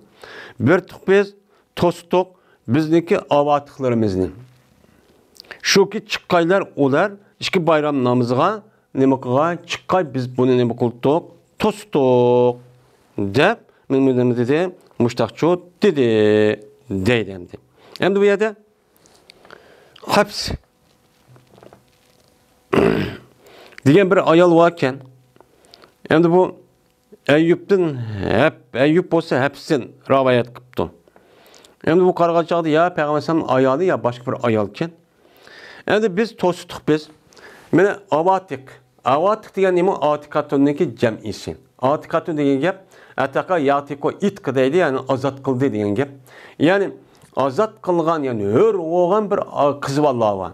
Bir tık biz tostuk bizdeki avatıklarımızın. Şu ki çıkkaylar olar, işki bayram namızıga, nemakaga çıkkay biz bunu neme kıldık, tostuk. Dep, men dedi, muştakçı dedi, deydemdi. Hem de bu yerde haps diyen bir ayal varken hem de bu Eyyub'dun Eyyub olsa hepsin rivayet kıptı. Hem de bu kargaçağı ya Peygamber'in ayalı ya başka bir ayalken. Hem de biz tostuk biz. Mene avatik diyen neymi atikatundaki cem'isi. Atikatun diyen gep Ataka yatiko it kıdaydı yani azat kıldı diyen gep. Yani azat kılgan yani hür oğan bir kız vallahi var.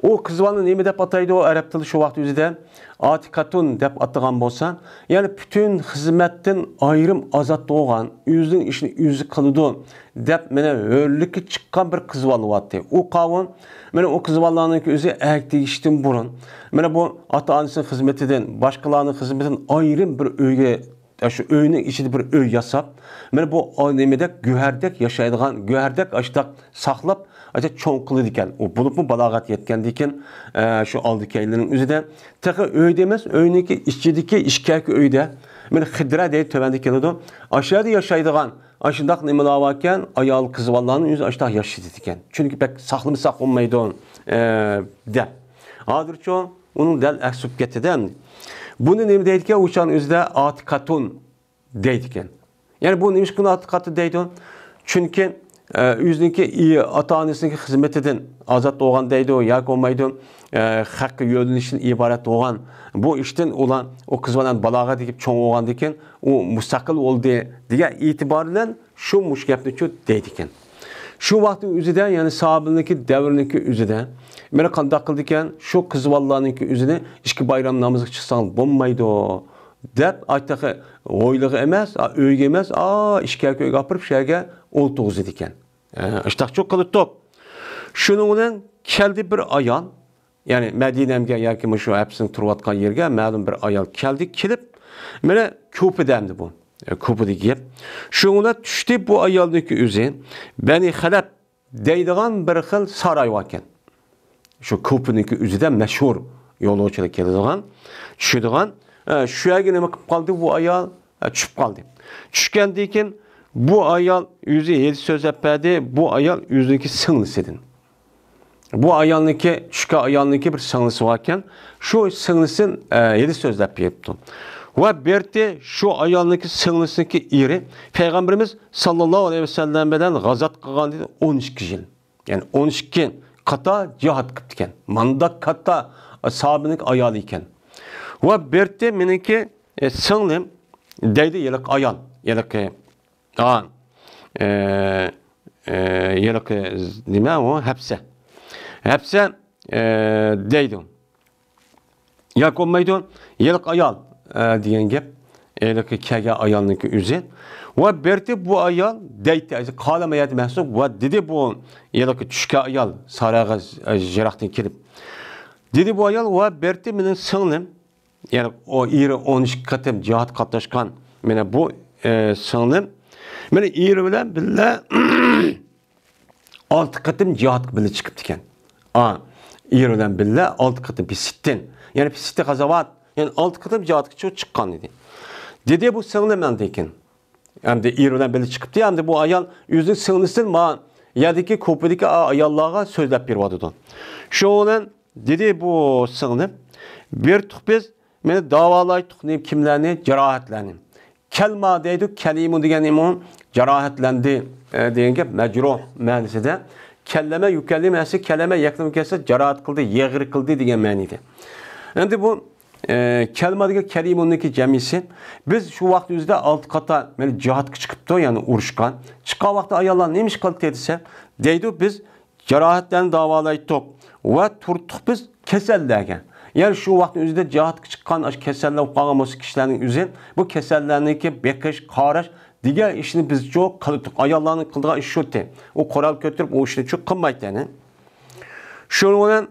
O kız vallahi neymi dep ataydı o Arap tili şu vakti yüzüde atikatun dep atıgan bolsa yani bütün hizmetten ayrım azat doğan yüzün işini yüzü kılıdı dep mene hürlükü çıkan bir kız vallahi vattı. O kavun mene o kız vallahının ki özü erkek işten burun. Mene bu ata annesinin hizmetinden başkalarının hizmetinden ayrım bir öge şu öyünün içinde bir öy yasap, mene bu alemede güherdek yaşaydıgan, güherdek açtak saklap, acaba çoğunqılı diken, o bulup mu balagat yetken diken, şu aldıkayların üzerinde, tıkı öy demez, öyününki içindeki işkaki öyde, mene hıdra deyip tövendeki geliyordu, aşağıda yaşaydıgan, aşındak nemela varken, ayalı kızı vallahanın yüzü aşağıda yaşaydı diken. Çünkü pek saklı mı saklanmaydı onun, de. Adır çoğun, onun del eksup getirden. Bunu neyim deydiken uçan üzde atikatun deydiken. Yani bu neymiş konu atikatı deydin? Çünkü yüzündeki iyi ata-annesindeki hizmet edin, azat doğan deydi o, yak olmaydı, hakkı yönelişin ibaret doğan, bu işten olan o kız olan balağa dikip çoğun olan diken, o mustakil oldu diye itibariyle şu muşkepni çok deydiken. Şu vaktin üzüden yani sahabındaki devrindeki üzüden, mene kandak kıldıken şu kız vallahınınki üzüne işki bayram namazı çıksan bombaydı o. Dep aytaki oyluğu emez, öyge emez, işkak öyge apırıp şeyge oltuğuz ediken. İştak çok kılıttık. Şunun keldi bir ayan, yani Medine'mge yakın şu hepsini turvatkan yerge, məlum bir ayal keldi, kilip, mene köp edemdi bu. Köpü deyip. Şununa düştü bu ayaldaki üzü, Beni Halep deydiğen bir xil saray varken. Şu köpününki üzü de meşhur yolculuk keldiğen, düşüdüğen, şu yerge neme kıp kaldı bu ayal, çüp kaldı. Çüşken deyken, bu ayal yüzü yedi söz epedi, bu ayal yüzündeki sınlısıdın. Bu ayalınki, çüşke ayalınki bir sınlısı varken, şu sınlısın yedi söz epedi. Ve berti şu ayalındaki sınlısındaki iri Peygamberimiz sallallahu aleyhi ve sellem'den gazat kılgan dedi 12 yıl. Yani 12 kata cihat kıptıken. Mandak kata sahabenin ayalı iken. Ve berti meniki sınlım deydi yelek ayal. Yelek yelek nime o hepse. Hepsi deydi. Yak olmaydı. Yelik ayal diyen gep. Eyleki kege ayalınki üzü. Ve berti bu ayal deydi. Kalamayat mehsub. Ve dedi bu yelik çüşke ayal sarağa jiraktan kirip. Dedi bu ayal ve berti minin sığınım. Yani o iri 13 katım cihat katlaşkan. Mene bu sığınım. Mene iri bilen bile 6 katım cihat bile çıkıp diken. İri bilen bile 6 katım pisittin. Yani pisitte kazavat. Yani 6 katım cihat çok çıkan dedi. Dedi bu sığınım ben dekin. Hem de iri bilen bile çıkıp diye hem de bu ayal yüzün sığınısın ma yerdeki kopudaki ayallığa sözlep bir vadıdan. Şu olan dedi bu sığınım bir tukbiz meni davalay tuknayıp kimlerini cerahatlenim. Kelma deydi, kelimu degen imun cerahatlendi deyince mecruh manisi de kelleme yükellimesi keleme yakın kesse cerahat kıldı, yağır kıldı degen maniydi. Şimdi bu kelma degen kelimuniki cemisi biz şu vaktimizde alt kata meni cihat çıkıptı yani uruşkan. Çıkan vakti ayarlar neymiş kılık dediyse deydi biz cerahatlerini davalaydık ve turtuk biz kesellerken. Yani şu vaktin üzerinde cihat çıkan keseller uqağımız kişilerin üzerinde bu kesellerindeki bekiş, karaş diğer işini biz çok kılıktık. Ayarlarının kıldığı iş şu te. O koral götürüp o işini çok kılmaydı yani. Şunu olan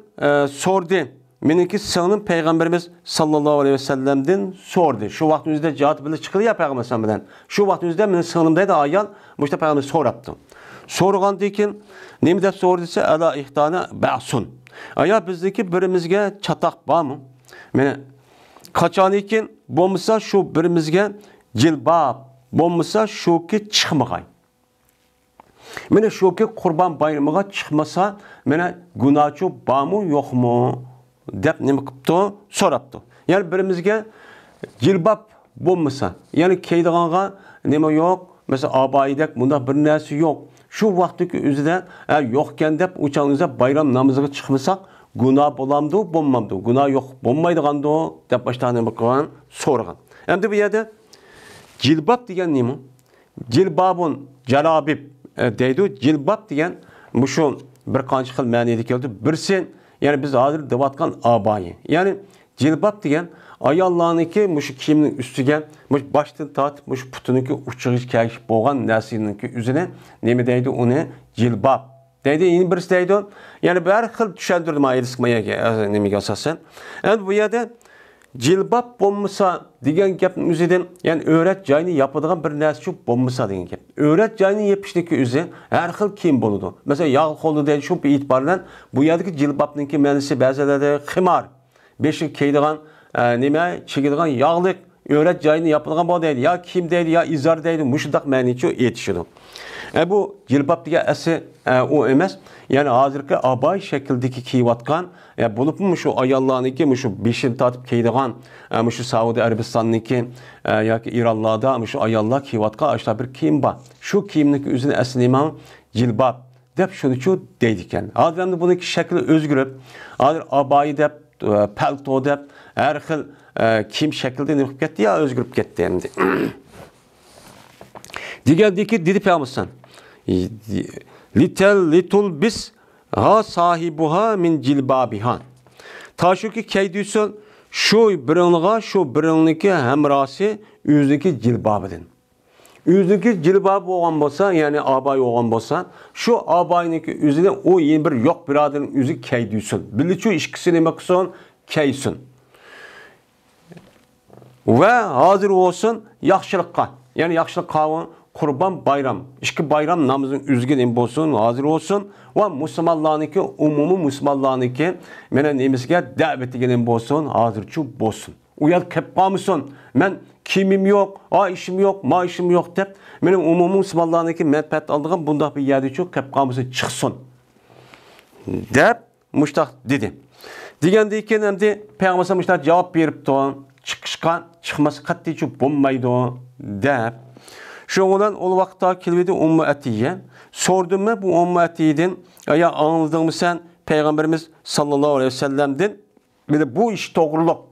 sordu. Meniki sığının Peygamberimiz sallallahu aleyhi ve sellem'den sordu. Şu vaktin üzerinde cihat bile çıkıldı ya Peygamber sallallahu. Şu vaktin üzerinde benim sığınımdaydı ayal. Bu işte Peygamber soraptı. Sorğan dekin nemi dep sorduysa ala ihtana ba'sun. Aya bizdeki birimizge çatak var mı? Mene kaçan ekin bolmasa şu birimizge cilbab bolmasa şu ki çıkmagay. Mene şu ki kurban bayramıga çıkmasa mene günahçı var mı yok mu? Dep nemi kıptı soraptı. Yani birimizge cilbab bolmasa yani keydiğanga nemi yok. Mesela abayidek bunda bir nersi yok. Şu vaktiki üzerinde eğer yokken dep uçağınıza bayram namazına çıkmasak günah bolamdı, bulmamdı. Günah yok, bulmaydı gandı o dep baştan bakılan sorgan. Hem de bu yerde cilbab diyen ne mi? Cilbabın calabib deydi. Cilbab diyen bu şu bir kançı kıl maniydi geldi. Birsin yani biz hazır devatkan abayı. Yani cilbab diyen ayallarınki muş kiyiminin üstüge muş baştan tat muş putununki uçuğuş kayış boğan nasininki üzerine nemi deydi onu cilbab deydi yeni birisi deydi yani bir xil düşendirdim ayı sıkmaya nemi asasen yani bu yerde cilbab bombasa diyen gapın üzerinden yani öğret cayını yapıdığın bir nasi bombasa diyen gap öğret cayını yapıştaki üzerine her xil kiyim boludu mesela yağ kolu deydi şu bir itibarla bu yerdeki cilbabınki menisi bazılarda ximar beşik keydiğin nime çekilgan yağlık öğret cayını yapılgan bu deydi ya kim deydi ya izar deydi muşudak maniçi yetişiyordu. Bu cilbab diye esi o emes yani hazırki abay şekildeki kiyvatkan bulup mu şu ayallarınki mu şu beşin tatıp keydiğin mu şu Saudi Arabistan'ınki ya ki İranlarda mu şu ayallar kiyvatkan aşağı bir kiyim var. Şu kiyimdeki üzerine esniman cilbab dep şunu şu deydiken. Hazırında bununki şekli özgürüp hazır abayı dep palto dep her xil kim şekilde ne yapıp gitti ya özgürüp gitti hem de. Diğerdeki dedi peygambersen. Litul bis ha sahibuha min cilbabiha. Ta şu ki keydüsün şu birinliğe şu birinliğe hemrası yüzdeki cilbabıdın. Yüzdeki cilbabı olan bolsa yani abay olan bolsa şu abayınki yüzüne o yeni bir yok biraderin yüzü keydüsün. Bildi şu işkisini makson keysun. Ve hazır olsun yaxşılıkka. Yani yaxşılık kavun kurban bayram. İşki bayram namazın üzgün bolsun, hazır olsun. Ve Müslümanlarınki, umumu Müslümanlarınki menen emisge daveti gelen bolsun, hazırçı bolsun. Uyal kep kalmışsın. Men kimim yok, işim yok, maaşım yok dep. Menin umumu Müslümanlarınki menfaat aldığım bunda bir yerde çok kep kalmışsın çıksın. Dep muştak dedi. Degendeyken hem de Peygamber muştak cevap berip doğan. Çıkışkan, çıkması kattici bulmaydı dep. Şu olan o vakta kilvedi Ummu Atiye. Sordum mu bu Ummu Atiye'den ya anladın mı sen Peygamberimiz sallallahu aleyhi ve sellem'den ve bu iş doğruluk.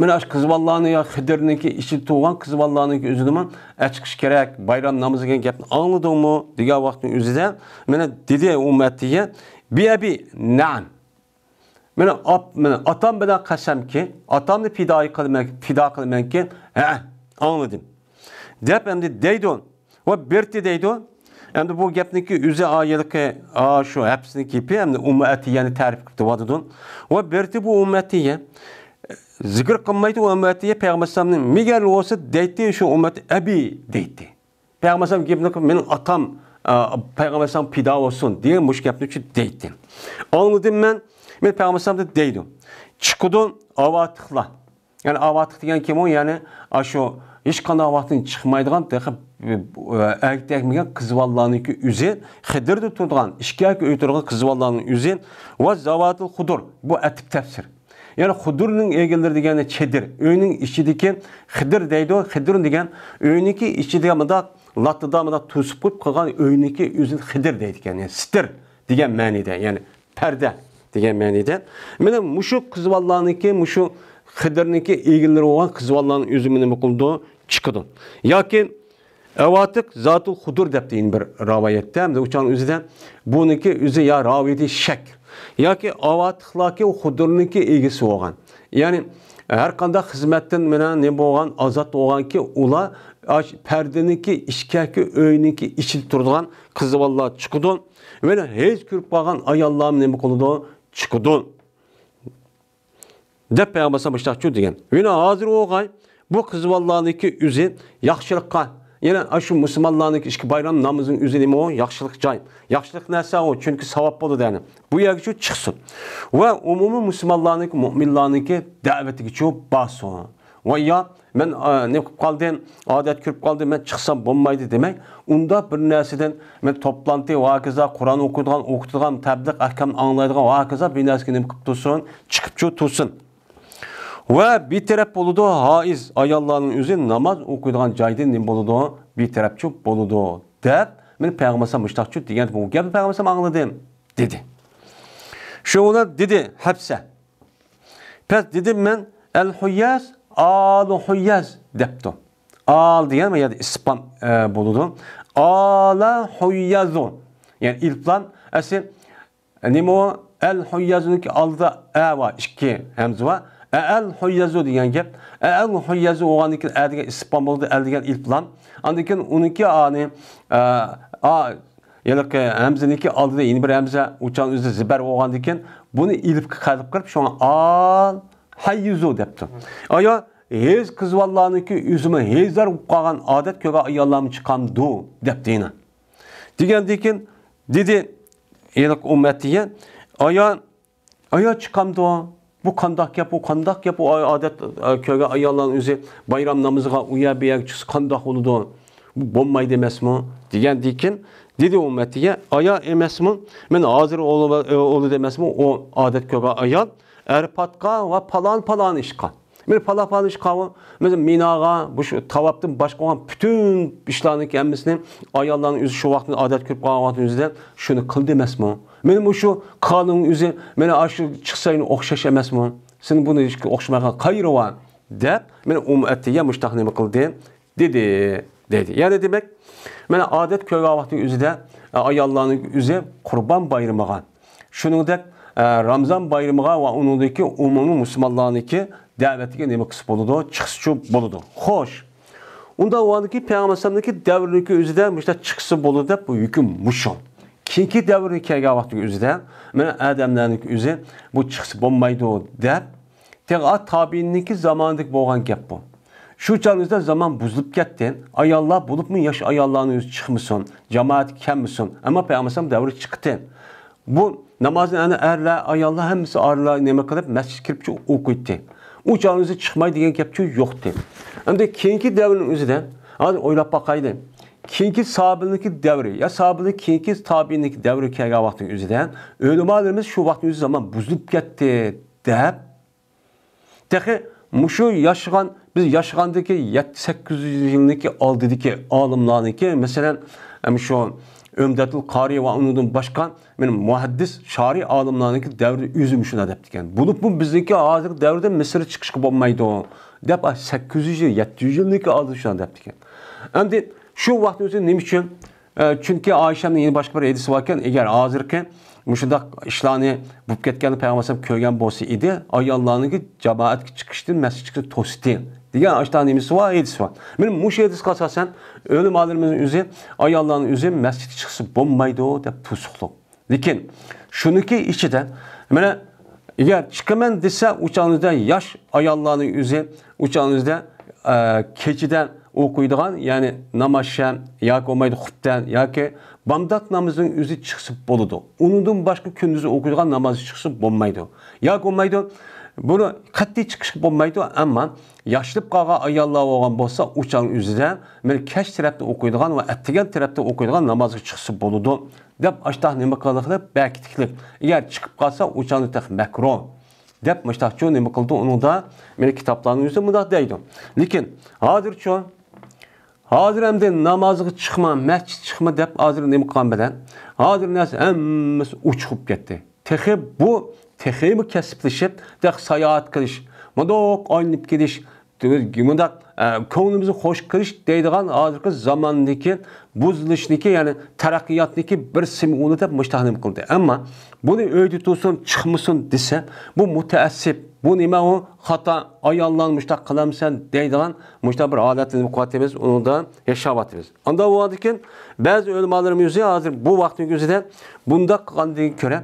Ben aş kız vallahi ya Hıdır'ınki işi tuğan kız vallahi özüdüm açıkış gerek bayram namazı gen gap anladın mı diye vaktin üzerinde bana dedi Ummu Atiye Biyebi naam. Mene atam bilen kasem ki, atamni fida kılmak ki, anladım. Dep hem deydi on. Ve berti deydi on. Hem de bu gapniki üze ayılık şu hepsini kipi hem de ummetiyeni tarif kıptı vadudun. Ve berti bu ummetiye zikir kılmaydı o ummetiye Peygamber'in miger olsa deydi şu ummet ebi deydi. Peygamber'in gapniki benim atam Peygamber'in fida olsun diye muş gapniki deydi. Anladım ben Peygamber'e deydim. Çıkıdın avatıkla. Yani avatık diyen kim o? Yani şu hiç kanı avatıkın çıkmaydıgan erkekmeyen kızvallarının üzeri Hıdır'da tutulgan, işkiyek öğütürgen kızvallarının üzeri ve zavatıl Hıdır. Bu etik tefsir. Yani Hıdır'ın ilgilileri degeni çedir. Öğünün içindeki Hıdır deydi o. Hıdır'ın degen öğününki içindeki Latıda tusup koygan öğününki üzeri Hıdır deydi. Yani sitir degen manide. Yani perde degen manide. Mene muşu kızvallarınki, muşu Hıdır'ınki ilgilileri olan kızvallarının üzümünü mıkıldığı çıkıdı. Yakin evatık zatul Hıdır dep deyin bir ravayette. Hem de uçağın üzüden bununki üzü ya raviyeti şek. Yaki avatıklaki Hıdır'ınki ilgisi olan. Yani her kanda hizmetten mene ne boğan azat olan ki ula perdeninki işkaki öğününki içil turduğun kızvallar çıkıdı. Ve hiç kürüp bağan ayallahım ne mıkıldığı çıkıdı. Dep Peygamber'e başlaqçı degen. Ve hazır oğay bu kızvallarınki üzü yaxşılıkka. Yani şu Müslümanlarınki işki bayram namazın üzerine o yaxşılık cay. Yaxşılık neyse o çünkü savap olur yani. Bu yer şu çıksın. Ve umumi Müslümanlarınki, müminlarınki daveti geçiyor bas o. Ve ya ben ne kaldım adet kürüp kaldım ben çıksam bombaydı demek. Onda bir nesiden ben toplantı vakiza Kur'an okuduğum tebliğ ahkam anlaydığı vakiza bir nesinin kıptusun çıkıp tutsun. Ve bir taraf boludu haiz ayallarının üzerine namaz okuyduğun cayden ne boludu bir tarafçı boludu dep men Peygamber'e müştakçı diyen bu gel Peygamber'e anladım dedi. Şuna dedi hepse. Pes dedim ben el huyyaz al huyyaz depto. Al diyen mi ya da ispan boludu. Ala huyyazu. Yani ilplan esi nemo el huyyazun ki alda var iki hemze var. El huyyazu diyen gap. El huyyazu oğanıkin erdigen ispan boludu erdigen ilplan. Andikin onunki ani yalık hemzeniki aldı da yeni bir hemze uçan üzü ziber oğandikin bunu ilip kalıp kırıp şu an al hayyuzu depti. Aya hez kızvallarınki üzümü hezler uqqagan adet köge ayallarım çıkandı depti. Digendikin dedi yalık ümmetiye aya çıkandı bu kandak yap, o adet köge ayalların üzü bayram namazıga uya biyak çıksı kandak oludu. Bu bombayı demez mi? Digendikin dedi ümmetiye aya emez mi? Men hazır olu demez mi? O adet köge ayal erpatka ve palan işka. Men palan işka mesela minaga bu şu tavaptın başka olan bütün işlerini kendisini ayalların üzü şu vaktin adet köge ayalların üzüden şunu kıl demez mi? Benim şu kanun üzü meni aşı çıksayın okşaş emez mi? Senin bunu hiç okşamaya kayırı var dep men ümmetiye müştahnimi kıldı dedi. Yani demek meni adet köge vaktin üzüde ayalların üzü kurban bayramıga. Şunun da Ramazan bayramıga ve onundaki umumi Müslümanlarınki davetiga nima qisib boludu, chiqishchi boludu. Xo'sh. Unda o'andaki Peygamber'deki davrindeki üzüde işte çıkısı boludu deb bu hüküm muşu. Keyingi davrga kelgan vaqtdagi üzüde mana adamlarning o'zi bu chiqsa bo'lmaydi deb tega tabiinniki zamondagi bo'lgan gap bu. Shu chog'da zaman buzilib ketdi. Ayollar bo'libmi, yosh ayollarning o'zi chiqmasin, jamoat kammasin, ammo Payg'ambar davri chiqdi. Bu namozni ana erlar, ayollar hammasi arlar nima qilib masjidga kirib o'qiydi. U chog'da chiqmaydi degan gap yo'qdi. Endi keyingi davrning o'zida hozir o'ylab boqaydi. Keyingi sahabeninki devri, ya sahabenin keyingi tabiinniki devri kelgan vaqtning o'zida o'limalarimiz shu vaqtning o'zi zaman buzilib ketdi deb texi mushu yaşagan biz yaşagandagi 7-800 yilniki oldidagi olimlarniki masalan shu Ömdatul Qari va undan boshqa men muhaddis shari olimlarniki davri o'zi shuna deb ekan. Bo'lib bu bizniki hozirgi davrda Misr chiqishga bo'lmaydi deb 800 yil 700 yilniki oldi shuna deb ekan. Endi şu vaqt o'zi nima uchun? Chunki Oyshaning yana boshqa bir hadisi bor ekan, agar hozirgi muşundaq işlarni bo'lib ketganini payg'ambar ko'rgan bo'lsa edi, ayollarniki jamoatga chiqishdan masjidga to'sdi degan ashta nimasi bor, hadis bor. Mana mush hadisga asosan o'lim olimlarning o'zi ayollarning o'zi masjidga chiqsa bo'lmaydi deb to'siqliq. Lekin shuniki ichida mana agar chiqaman desa, o'chanizda yosh ayollarning o'zi o'chanizda kechidan o'qiydigan, ya'ni namozdan yoki bo'lmaydi xutdan yoki bamdaq namozining o'zi chiqsa bo'ladi. Undan boshqa kunduzi o'qiydigan namoz chiqsa bo'lmaydi. Yoki bo'lmaydi, buni qat'iy chiqish bo'lmaydi, ammo yoshilib qolgan ayollar bo'lgan bo'lsa, o'chan o'zida men kech tarafda o'qiydigan va attigan tarafda o'qiydigan namozga chiqsa bo'ladi deb ashtaq nima qilib bakitlik. Agar chiqib qolsa, o'chani taq makruh deb mustahcho nima qildi, uningda meni kitoblarning o'zida bunday deydi. Lekin hozircha hozir hamda namozga chiqma, masjid chiqma deb hozir nima qilgan bilan hozir narsa hammasi uchiqib ketdi. Texmi kasblashib, sayohat qilish, mundoq oynib ketish, mundoq ko'nglimizni xo'sh qilish deydigan hozirgi zamondagi buzilishniki, ya'ni taraqqiyotniki bir simuni deb mustahnim qildi. Ammo buni uyda tursin, chiqmasin desa, bu mutaassib. Bu nima o? Xato ayollarni mushtaq qilamsan deydigan mushtaq bir holatni qo'yatimiz, unda yashayapmiz. Unda bo'lardikan, ba'zi ulamolarimiz hozir bu vaqtning o'zida bunda qilgandan ko'ra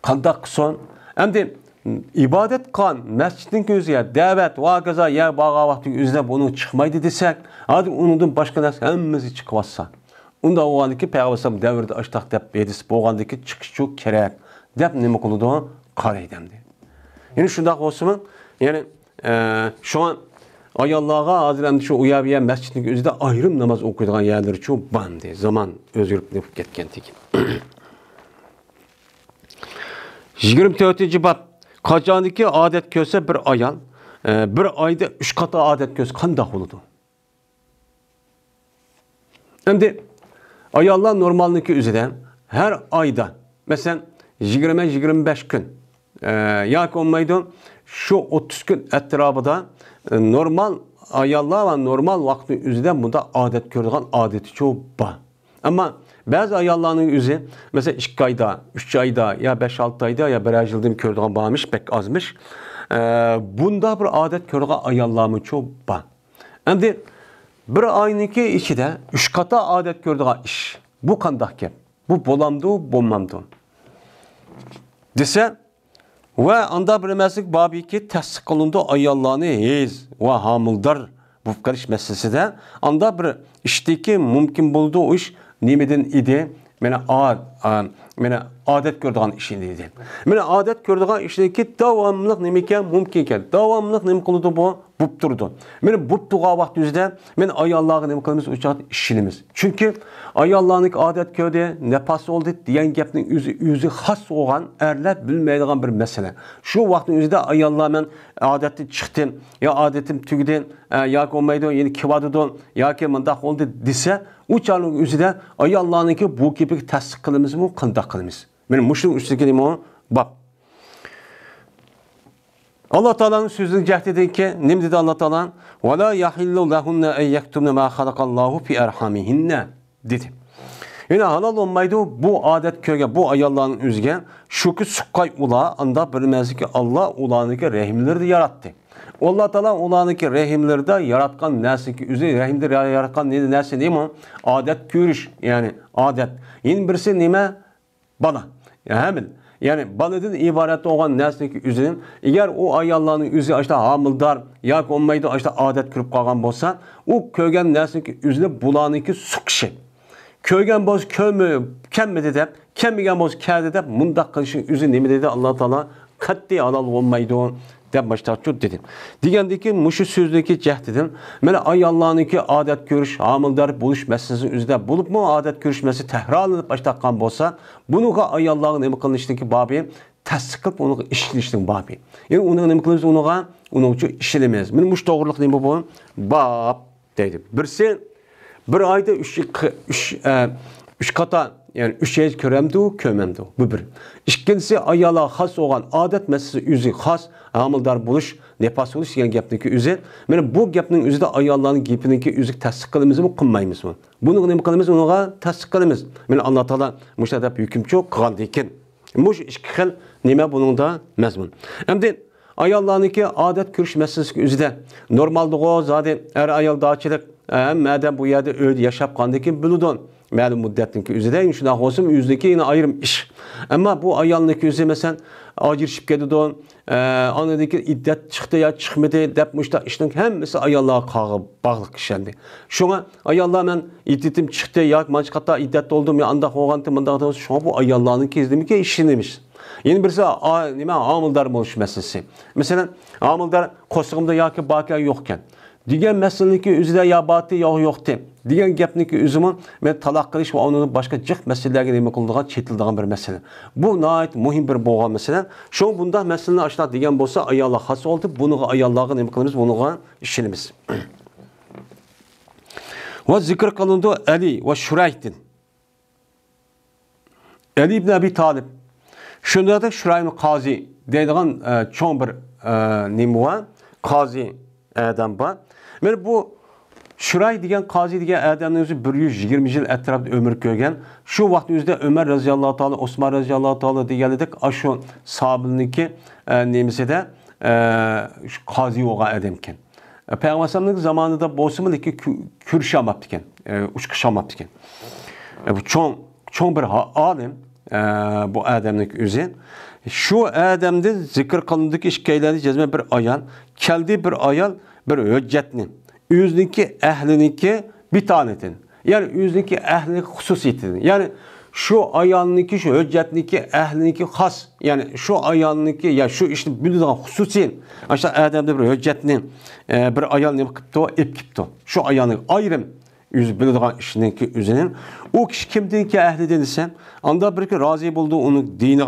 qanday qilsin? Endi ibodat qilgan masjidning o'ziga da'vat va qazo yer bag'a vaqtning o'zida buni chiqmaydi desak, hozir undan boshqa narsa hammasi chiqyapsa. Unda o'g'aniki payg'ambar davrida ashtaq deb hadis bo'lgandiki chiqish kerak deb nima qildi? Qaraydi endi. Yani şundak olsun, yani şu an ayollarga hozir endi shu uyabiya masjidning o'zida ayrim namoz o'qiydigan yerlar chu bandi, zaman o'zgarib ketgandik. 24-bab qachondiki odat ko'rsa bir ayol bir oyda 3 qator odat ko'rsa qanday bo'ladi? Endi ayollar normalniki o'zida har oyda, masalan 20-25 kun yoki olmaydi, şu 30 gün etrafında normal ayollar ve normal vaqtning o'zida bunda odat ko'rgan odati çok bor. Ama bazı ayollarning o'zi mesela 2 ayda, 3 ayda ya 5-6 ayda ya 1 yilda ko'rgan bo'lmish, pek azmış. Bunda bir odat ko'rgan ayollarmi çok bor. Endi bir oyniki ichida 3 qator odat ko'rgan ish. Bu qanday gap? Bu bo'lamdi, bo'lmamdi? Desa ve anda bir meslik babiki tasdik kılındı ayollarını hez ve hamildar bu karış meselesi de anda bir işteki mümkün bulduğu o iş nimeden idi? Mene adet gördüğün işindeydi. Mene adet gördüğün işindeki devamlılık nemeken mümkünken, devamlılık nem kıldı bu durdu. Mene buptuğa vakti yüzde men ayollarını nem kılımız uçak işinimiz. Çünkü ayollarının adet gördü, nefas oldu diyen gepnin yüzü has olan erler bilmeydiğin bir mesele. Şu vaktin yüzde ayollar men adeti çıktım ya adetim tügdüm ya olmaydı yeni kivadıdım ya ki mandak oldu dese uçanın yüzde ayollarınki bu gibi tasdik kılımız mı kandak kılımız. Benim muşluğun üstündeki neyim o? Bak. Allah Teala'nın sözünü cehd edin ki, ne dedi Allah Teala? وَلَا يَحِلُّ لَهُنَّ اَنْ يَكْتُمْنَ مَا خَلَقَ اللّٰهُ فِي اَرْحَمِهِنَّ dedi. Yani halal olmaydı bu adet köyge, bu ayalların üzge, şu ki sukkay ula, anda bilmezdi ki Allah ulanıki rehimleri de yarattı. Allah Teala ulanıki rehimleri de yaratkan nesi ki, üzeri rehimleri yaratkan nesi değil mi? Adet görüş, yani adet. Yeni birisi nime? Bana. Hemen. Yani balıdın ibaret olan nesneki üzerinin, eğer o ayallarının üzeri işte hamildar, ya olmaydı işte adet kırıp kalgan bolsa, o köygen nesneki üzerine bulanıki sukşi. Köygen boz kömü, kemmedi de, kemmigen boz kerde de, mundak kılışın üzerine nemi dedi Allah Teala, katli halal olmaydı deb başlayıp dedim. Degandeki muşu sözdeki cehd dedim. Mene ayallarınki adet görüş, hamildar buluş meselesinin üzerinde bulup mu adet görüşmesi tehrarlanıp başlayan bolsa, bunu ayalların nemi kılıştaki babı tasdik kılıp onu işliştin babı. Yani onu nemi kılıştı onu için işlemez. Benim muş doğruluk nemi bu? Bab dedi. Birisi bir ayda 3 kata Yani üç şey köremdi, kömemdi. Bu bir. İkincisi ayala has olan adet meselesi üzü has hamildar buluş, nefas oluş degan gapniki üzü. Mana bu gapning üzüde ayollarning gapiniki üzü tasdiq qilamiz-mi, qilmaymizmi? Buni nima qilamiz? Unaga tasdiq qilamiz. Mana Alloh taolo musha deb hukmchi qilgan ekan. Mush ikki xil nima buningda mazmun. Endi ayollarniki adet ko'rish meselesi üzüde normaldigo zodi er ayol dachilik madem bu yerda öyle yaşap kandikin biludon. Ma'lum muddatning o'zida shunday bo'lsin o'zidagi yana ayrim ish. Ammo bu ayolning o'zi masalan ajrashib ketdi-don, onadagi iddat chiqdi yo chiqmadi deb mushta ishning hammasi ayollarga qog'ib bog'liq ishandi. Shunga ayollar men iddatim chiqdi yoki mana qatta iddat oldim yo anda bo'lganda bunday bo'lsa, shunga bu ayollarning kezdimiki ishinimiş. Yeni birisi nima amildar bo'lish masalasi. Masalan, amildar qo'sig'imda yoki baka yo'qkan. Digen meseleki üzüde ya batı ya yoktu. Digen gapniki üzümü men talaq qilish va onun başka jiq meselelerge nima qildigan chetildigan bir mesele. Bu nayet muhim bir bo'lgan mesele. Şu bunda meseleni aşağı digen bo'lsa ayollar xas oldu. Bunu ayollarga nima qilamiz? Bunuga ishimiz. Va zikr qilindi Ali va Shurayhdin. Ali ibn Abi Talib. Shunda da Shurayh qozi deydigan cho'ng bir nima qozi adam bor. Men bu Şuray degan qozi degan adamning o'zi 120 yil atrofida umr ko'rgan. Shu vaqt o'zida Umar roziyallohu taolo, Osmon roziyallohu taolo deganidek shu sahobilniki nemisida qozi bo'lgan adam ekan. Payg'ambarning zamonida bo'lsa-mu lekin kurishamabdi ekan, uchqishamabdi ekan. Bu cho'ng bir olim bu adamning o'zi. Şu adamda zikr qilindiki ishkaylarni jazma bir ayol, keldi bir ayol bir hüccetni, yüzdeki ehliniki bir tanetin. Yani yüzdeki ehliniki hususiyetin. Yani şu ayalniki, şu hüccetniki, ehliniki has. Yani şu ayalniki, ya şu işte bildiğin hususiyen. Aşağı adamda bir hüccetni, bir ayal ne kıptı o, ip kıptı. Şu ayalniki ayrım. Yüz bildiğin işinki üzerinin. O kişi kimdir ki ehli denilse, anda bir ki razı buldu onun dinine.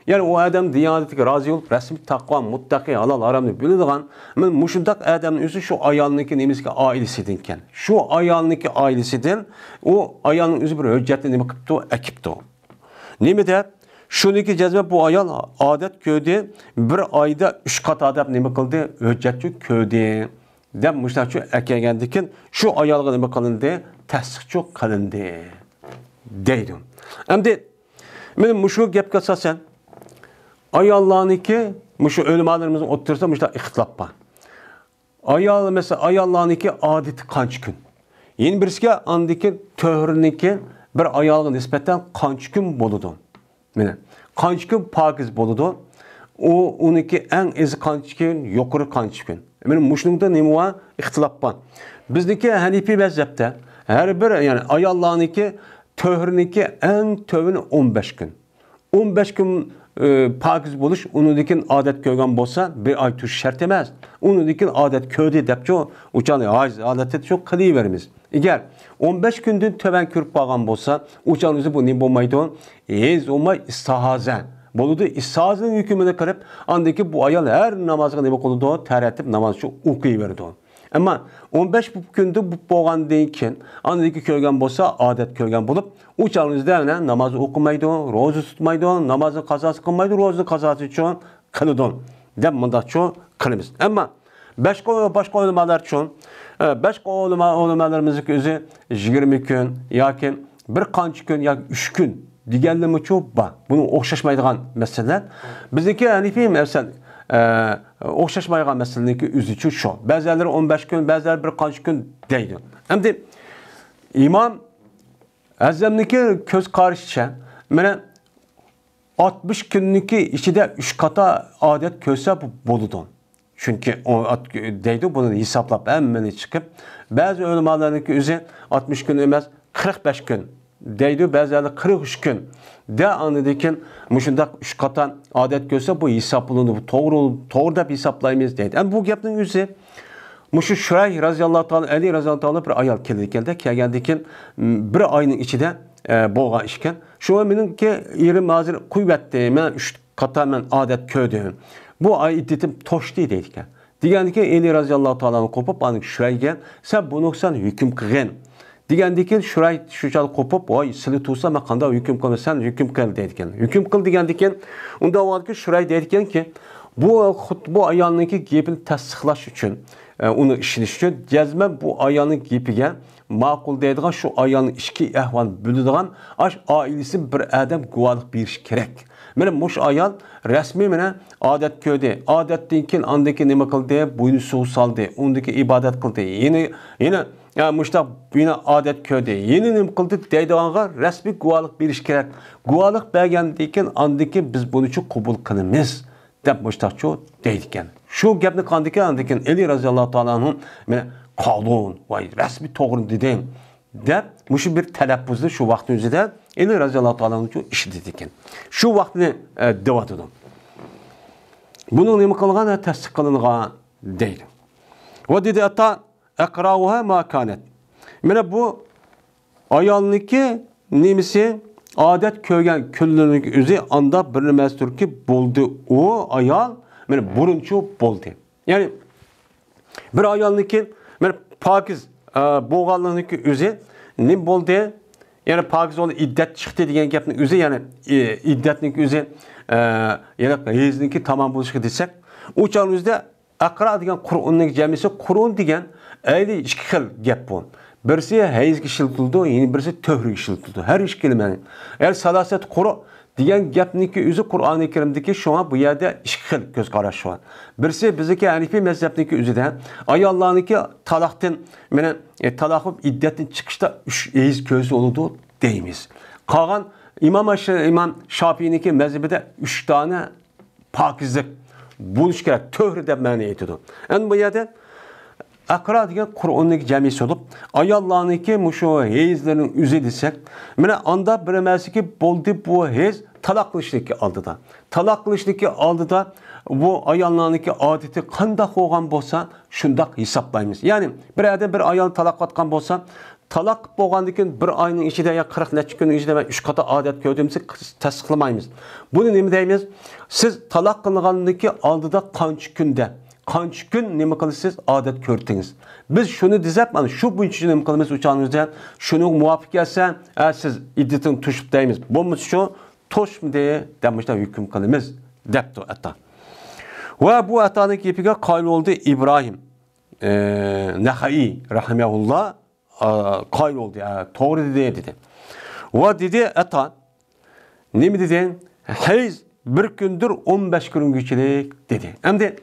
Yani o adam diyanetike razı olup resmi takva, muttaki, halal, haramını bildiğin. Men muşundak adamın özü şu ayalniki neyimiz ki ailesidenken. Şu ayalniki ailesiden o ayalın özü bir hüccetli neyimi kıptı o, ekipti o. Neymi de? Şuniki cezme bu ayal adet köyde bir ayda 3 kat adab neyimi kıldı? Hüccetli köyde. Dem muştak şu ekegendikin şu ayalga neyimi kılındı? Tessikçi kılındı. Deydim. Hem de benim muşu gep kasasen ayallarniki muşu ölümalarımızın otursa muşta ihtilaf var. Ayal mesela ayallarniki adeti kaç gün. Yeni birisi andiki töhrüniki bir ayalga nispeten kaç gün boludu. Mene kaç gün pakiz boludu. O oniki en ez kaç gün, yukarı kaç gün. Benim muşnumda nemi var? İhtilaf var. Bizdeki Hanefi mezhepte her bir yani ayallarniki töhrüniki en tövünü 15 gün. 15 gün pakiz buluş, unudikin adet köygen bolsa bir ay tuş şart emez. Unudikin adet köyde depço uçanı adeti çok kılı verimiz. Eğer 15 gündün töben kürp bağan bolsa uçanızı bu ne bolmaydı? Ez olmay istahazen. Boludu istahazın hükümüne karıp andaki bu ayal her namazı ne bokuludu tertip namazı çok okuyuverdi. Ama 15 günde bu boğan deyken andaki köygen bolsa adet köygen bulup uçağınızda namazı okumaydı, rozu tutmaydı, namazı kazası kılmaydı, rozu kazası için kılıdı. Dem bunda çok kılımız. Ama başka olmalar için başka olmalarımızın özü 20 gün, yakin bir kanç gün, ya 3 gün diğerleri çok var. Bunun okşaşmaydıgan meseleler. Bizdeki Hanefi mesela okşaşmaygan meseleki üzücü şu. Bazıları 15 gün, bazıları bir kaç gün deydi. Hem de İmam Azam'daki köz karışça mene 60 günlük içinde 3 kata adet köyse bu boludu. Çünkü o deydi bunu hesaplap hemen çıkıp bazı ulemalarınki üzü 60 gün emez 45 gün deydi, bazıları 43 gün. De anıdikin muşundak 3 katan adet görse bu hesaplandı. Bu doğru da hesaplayımız deydi. Yani bu gapning yüzü muşu Şurayh raziyallahu taala, Ali raziyallahu taala bir ayal keldikin bir ayının içinde boğan işken. Şu menimki yerim hazır kuvvetli. Men 3 kata men adet köydüm. Bu ay iddetim toştu deydiken. Digandiki Ali raziyallahu taala'nı kopup anık Şurayh'e sen bunu sen hüküm kılın. degandan şuray shunchalik qo'pib, "Voy, sizlar tursa men qanday hukm qilasan, hukm qil" deydigan. Hukm qil degandan unda avvalgi şuray deydiganki, bu ayolniki gapini tasdiqlash uchun, uni ishonish uchun jazman bu ayolning gapiga ma'qul deydigan shu ayolning ichki ahvol biladigan oilasi bir adam guvohlik berish kerak. Mana mush ayol rasmiy mana odat ko'rdi. Odatdan keyin andaki nima qildi? Bo'yni suv soldi, undaki ibodat qildi. Yana ya mushtaq buni odat ko'rdi. Yeni nima qildi deydiganga rasmiy guvohlik berish kerak. Guvohlik bergandan keyin andaki biz buni chu qabul qilamiz deb mushtaqcho deydi ekan. Shu gapni qandiki Ali roziyallohu taolo anhu mana qonun va rasmiy to'g'ri dedim deb mushu bir talaffuzni shu vaqt o'zida Ali roziyallohu taolo anhu ish dedi ekan. Shu vaqtni devatdim. Buni nima qilgan tasdiq qilingan deydi. Va dedi ata aqrauha ma kanat. Mana bu ayolniki nimasi odat ko'rgan kunlarning o'zi anda bir nimasdirki bo'ldi. O ayol mana burunchi bo'ldi. Ya'ni bir ayolniki mana pokiz bo'lganligi o'zi nim bo'ldi? Ya'ni pokiz ol iddat chiqdi degan gapning o'zi, ya'ni iddatning o'zi yana yezniki tamom bo'lishi desak, u chog'imizda aqra degan Qur'onning jamisi Qur'on degan ayli ikki xil gap bu. Birisi hayzga ishiltildi, yana birisi to'g'ri ishiltildi. Har ikki kelimani. Eğer salasat Qur'on degan gapniki o'zi Qur'oni Karimdagi shunga bu yerda ikki xil ko'z qarash bor. Birisi bizdagi Hanifiy mazhabniki o'zida ayollarniki taloqdan mana taloq iddatdan chiqishda 3 hayz ko'zi bo'ladi deymiz. Qolgan imom Shofiyiniki mazhabida 3 dona pokizlik bo'lish kerak, to'g'ri deb ma'no aytadi. Endi bu yerda aqra degan Qur'onning jamisi bo'lib, ayollarniki mushu hayzlarning o'zi desak, mana anda bir emasiki bo'ldi bu hayz taloq qilishlikka oldida. Taloq qilishlikka oldida bu ayollarniki odati qanday bo'lgan bo'lsa, shundoq hisoblaymiz. Ya'ni bir adam bir ayol taloq qilgan bo'lsa, taloq bo'lgandan keyin bir oyning ichida ya 40 necha kunning ichida men 3 qator odat ko'rdimsa tasdiqlamaymiz. Buni nima deymiz? Siz taloq qilgandagi oldida qancha kunda qancha kun nima qilasiz odat ko'rdingiz. Biz shuni dizab, mana shu bo'yicha nima qilamiz o'chog'imizda shuni muvofiq kelsa, siz iddatini tushib deymiz. Bo'lmasa shu toshmidi demishda hukm qilamiz debdi ata. Va bu ataning gapiga qoyil bo'ldi İbrahim Naxai rahimahulloh qoyil bo'ldi. To'g'ri dedi. Va dedi ata nima dedi? Hayz bir kundir 15 kungachilik dedi. Endi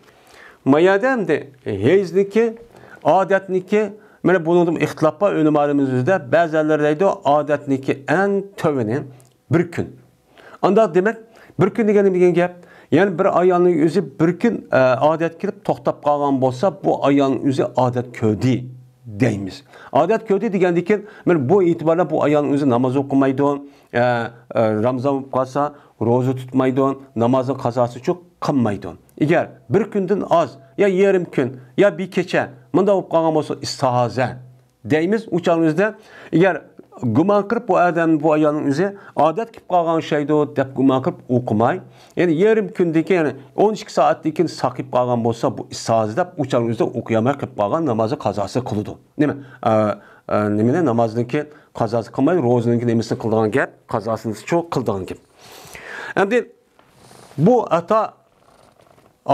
mayadamda hayzniki odatniki mana bunun ixtilofga o'limarimizda ba'zilar deydi odatniki eng tövini bir kun. Anda demak bir kun degan gap, ya'ni bir ayolning o'zi bir kun odat kirib to'xtab qolgan bo'lsa, bu ayolning o'zi odat ko'rdi deymiz. Odat ko'rdi degandan keyin mana bu e'tiborda bu ayolning o'zi namoz o'qimaydi, Ramazon qolsa roza tutmaydi, namozning qazosi cho'q qilmaydi. Eğer bir günden az, ya yarım gün, ya bir kecha, bunda bo'lib qolgan bo'lsa istihoza deymiz. Uçağımızda eğer guman qilib bu adam bu ayolning o'zi odat qilib qolgan shaydi deb guman qilib o'qimay, ya'ni yarım kundagi, ya'ni 12 soatdan keyin saqib qolgan bo'lsa bu istihoza deb uçağımızda o'qiyamay qilib qolgan namozni qazosi qiladi. Nima? Nimani namozniki qazosi qilmay, ro'ziniki nimasini qildigan gap, qazosini cho'q qildigan gap. Endi bu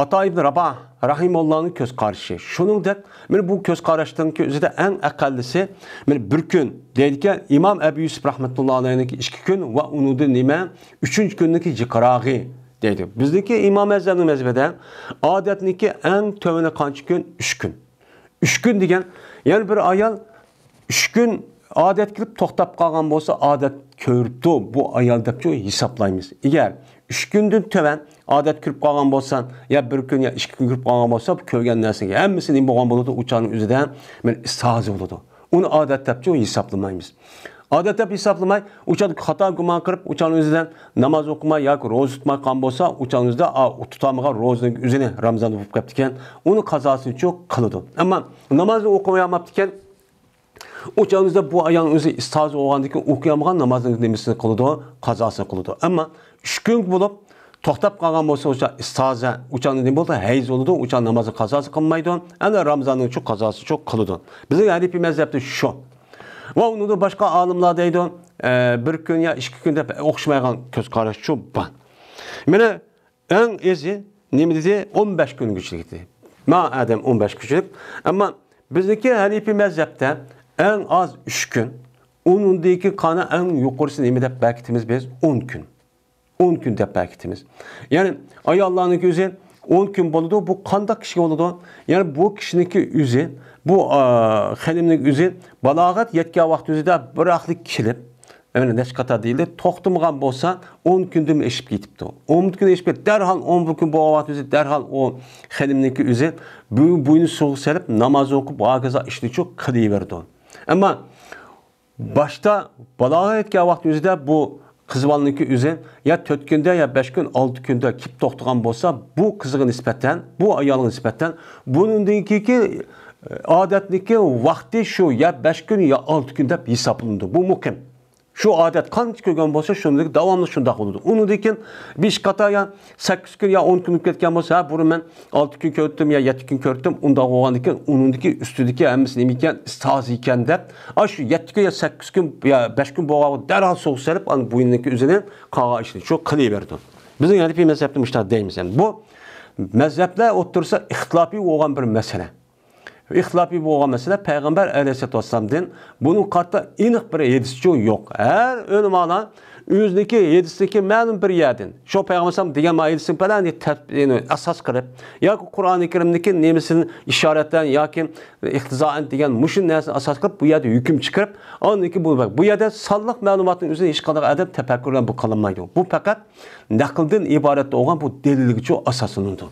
Ata ibn Rabah rahimullah'ın göz karşı. Şunun da bu göz karşıdan özüde en akallisi bir gün deydiken İmam Ebu Yusuf rahmetullahi aleyh'inki 2 gün ve onu da nime 3. gündeki cikaragı deydi. Bizdeki İmam Ezzan'ın mezbede adetniki en tövene kaç gün? 3 gün. 3 gün degen yani bir ayal 3 gün adet kirip to'xtab qolgan bo'lsa adet ko'rdi bu ayol deb hisoblaymiz. Eğer 3 gündün töven adet kirib qolgan bo'lsan, ya 1 kun ya 2 kun kirib qolgan bo'lsa, bu ko'rgan narsaga hammasini bo'lgan bo'ladi, uçağın o'zidan men istihoza bo'ladi. Uni odat deb hisoblamaymiz. Odat deb hisoblamay, uçağda xato gumon qilib, uçağın o'zidan namoz o'qimay yoki roza tutmay qolgan bo'lsa, uçağın o'zida tutamagan rozaning o'zini Ramazon bo'lib qolibdi ekan, uni qazosini qiladi. Ammo namozni o'qimayapti ekan, uçağımızda bu ayağın özü istihoza olgandaki okuyamagan namazın nimasini qiladi, qazosini qiladi. Ammo 3 kun bo'lib to'xtab qolgan bo'lsa, o'sha istihoza uçağın nima bo'ldi? Hayz bo'ladi, uçağ namozni qazosi qilmaydi. Ana Ramazonning shu qazosi cho'q qiladi. Bizning Hanifiy mazhabda shu. Va onu da başka alimlar deydi. Bir gün ya iki gün deb o'xshamagan ko'z qarash shu ban. Mana eng ezi nima dedi? 15 gün güçlükti. Ma adam 15 güçlük. Ama bizdeki Hanefi mezhepte en az 3 gün. Onundaki kana en yukarısı nima deb bekitimiz biz 10 gün. 10 gün deb bekitimiz. Yani ayollarning o'zi 10 gün bo'ladi. Bu qanday kishi bo'ladi? Yani bu kishiniki o'zi, bu xanimning o'zi balog'at yetgan vaqt o'zida bir aqlik kelib, yani neçkata değildi. Toxtumgan bolsa 10 gündüm eşip gitipdi. 10 gün eşip gitip derhal 10 gün bu vaxt özü derhal o xanimniki özü buyunu soğuk serip namaz okup ağaza işli çok kılıverdi. Ama başta balağa etken vaxt özü de bu kızvalniki özü ya 4 günde ya 5 gün 6 günde kip toxtugan bolsa bu kızığı nispeten, bu ayalın nispeten bunundaki adetniki vakti şu ya 5 gün ya 6 günde hesaplandı. Bu mukim. Şu adet qancha ko'rgan bo'lsa, shundek davomli shunday bo'ladi. Unidan 5 qata ya 8 kun ya 10 kun ketgan bo'lsa, ha buni men 6 kun ko'rdim ya 7 kun ko'rdim, unda bo'lgan ekan, uningdagi ustidagi hammasi nima ekan, istoz ekan deb, shu 7 kun ya 8 kun ya 5 kun bo'lgan darhol so'q serib, ani bo'yiniki o'zini qağa ishli, shu qilaverdi. Bizning Hanefi mazhabda mushtaq deymiz. Bu mazhablar o'tirsa ixtilofiy bo'lgan bir masala. İxtilafi bo'lgan masala Peygamber Aleyhisselatü Vesselam'dan bunun katta aniq bir hadisi yok. Her ulamalar o'ziniki hadisiki ma'lum bir yerdan shu Peygamber degan hadisini bilan asas qilib yoki Qur'oni Karimdagi nemisini ishoratdan yoki iqtizoan degan mushu narsani asas qilib bu yerda hukm chiqarib, oniki bu yerda sonliq ma'lumotning o'zini hech qanday adab tafakkur bilan bu qilinmaydi. Bu faqat naqldan iborat bo'lgan bu dalilga asoslanadi.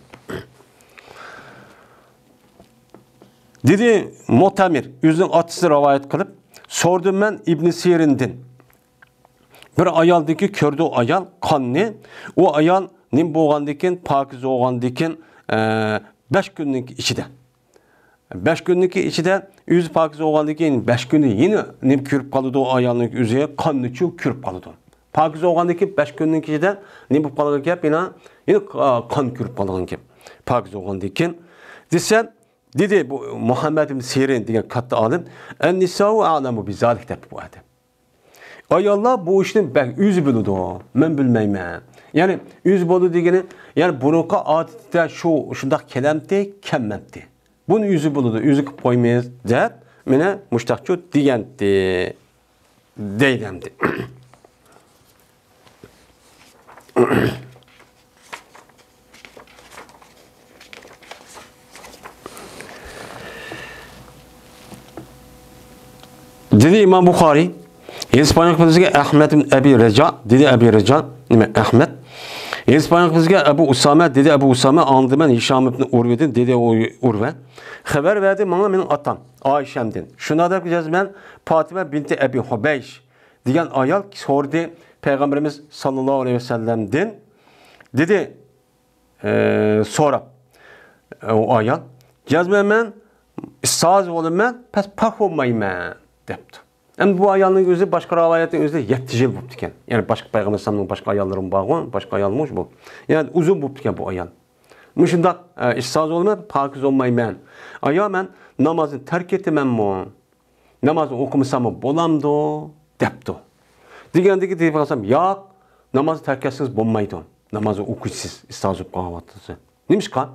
Dedi Mu'tamir, özünün atısı rivayet kılıp, sordum ben İbn Sirin'den. Bir ayaldaki kördü ayal, kanlı, o ayal nim boğandikin, pakiz oğandikin 5 günlük içide. 5 günlük içide, yüz pakiz oğandikin 5 günü yine nim kürüp kalıdı o ayalın üzeye, kanlı çıl kürüp kalıdı. Pakiz oğandikin 5 günlük içide, nim bu kalıdı ki, yine kan kürüp kalıdı ki, pakiz oğandikin. Desen, dedi bu Muhammed ibn Sirin diye katta alim, en-nisa'u a'lamu bizalik deb bu adam. Ayollar bu işin ben yüz bildi o, ben bilmeyim. Yani yüz bildi degeni, yani bununla adette şundak kelamdi, kemmemdi. Bunu yüzü bildi, yüzü koymayız deb, mene muştakçı diyendi, deylemdi. Dedi İmam Bukhari, İspanyol kızı Ahmet bin Abi Reca, dedi Abi Reca, Ahmet. İspanyol kızı Ebu Usame, dedi Ebu Usame, anladı ben Hişam ibn Urve'den, dedi Urve. Haber verdi bana benim atam, Ayşem'den. Şuna da yapacağız ben, Fatime binti Ebi Hubeyş, diyen ayal sordu Peygamberimiz sallallahu aleyhi ve sellem'den. Dedi, sonra o ayal, yazmayayım ben, saz olayım ben, pes pak olmayayım ben. Depti. Hem bu ayalının özü başka rivayetlerin özü 7 yıl buldu iken. Yani başka Peygamber sallallahu başka ayalların bağı, başka ayalmış bu. Yani uzun buldu iken bu ayal. Müşündak işsaz olmayı, pakiz olmayı ben. Ayal ben namazını terk etmem mi? Namazını okumasam mı bolamdı? Depti. Degendeki deyip kalsam, yok, namazı terk etsiniz bulmaydı. Namazı okuyusuz, işsaz olup kahvaltısı. Neymiş kan?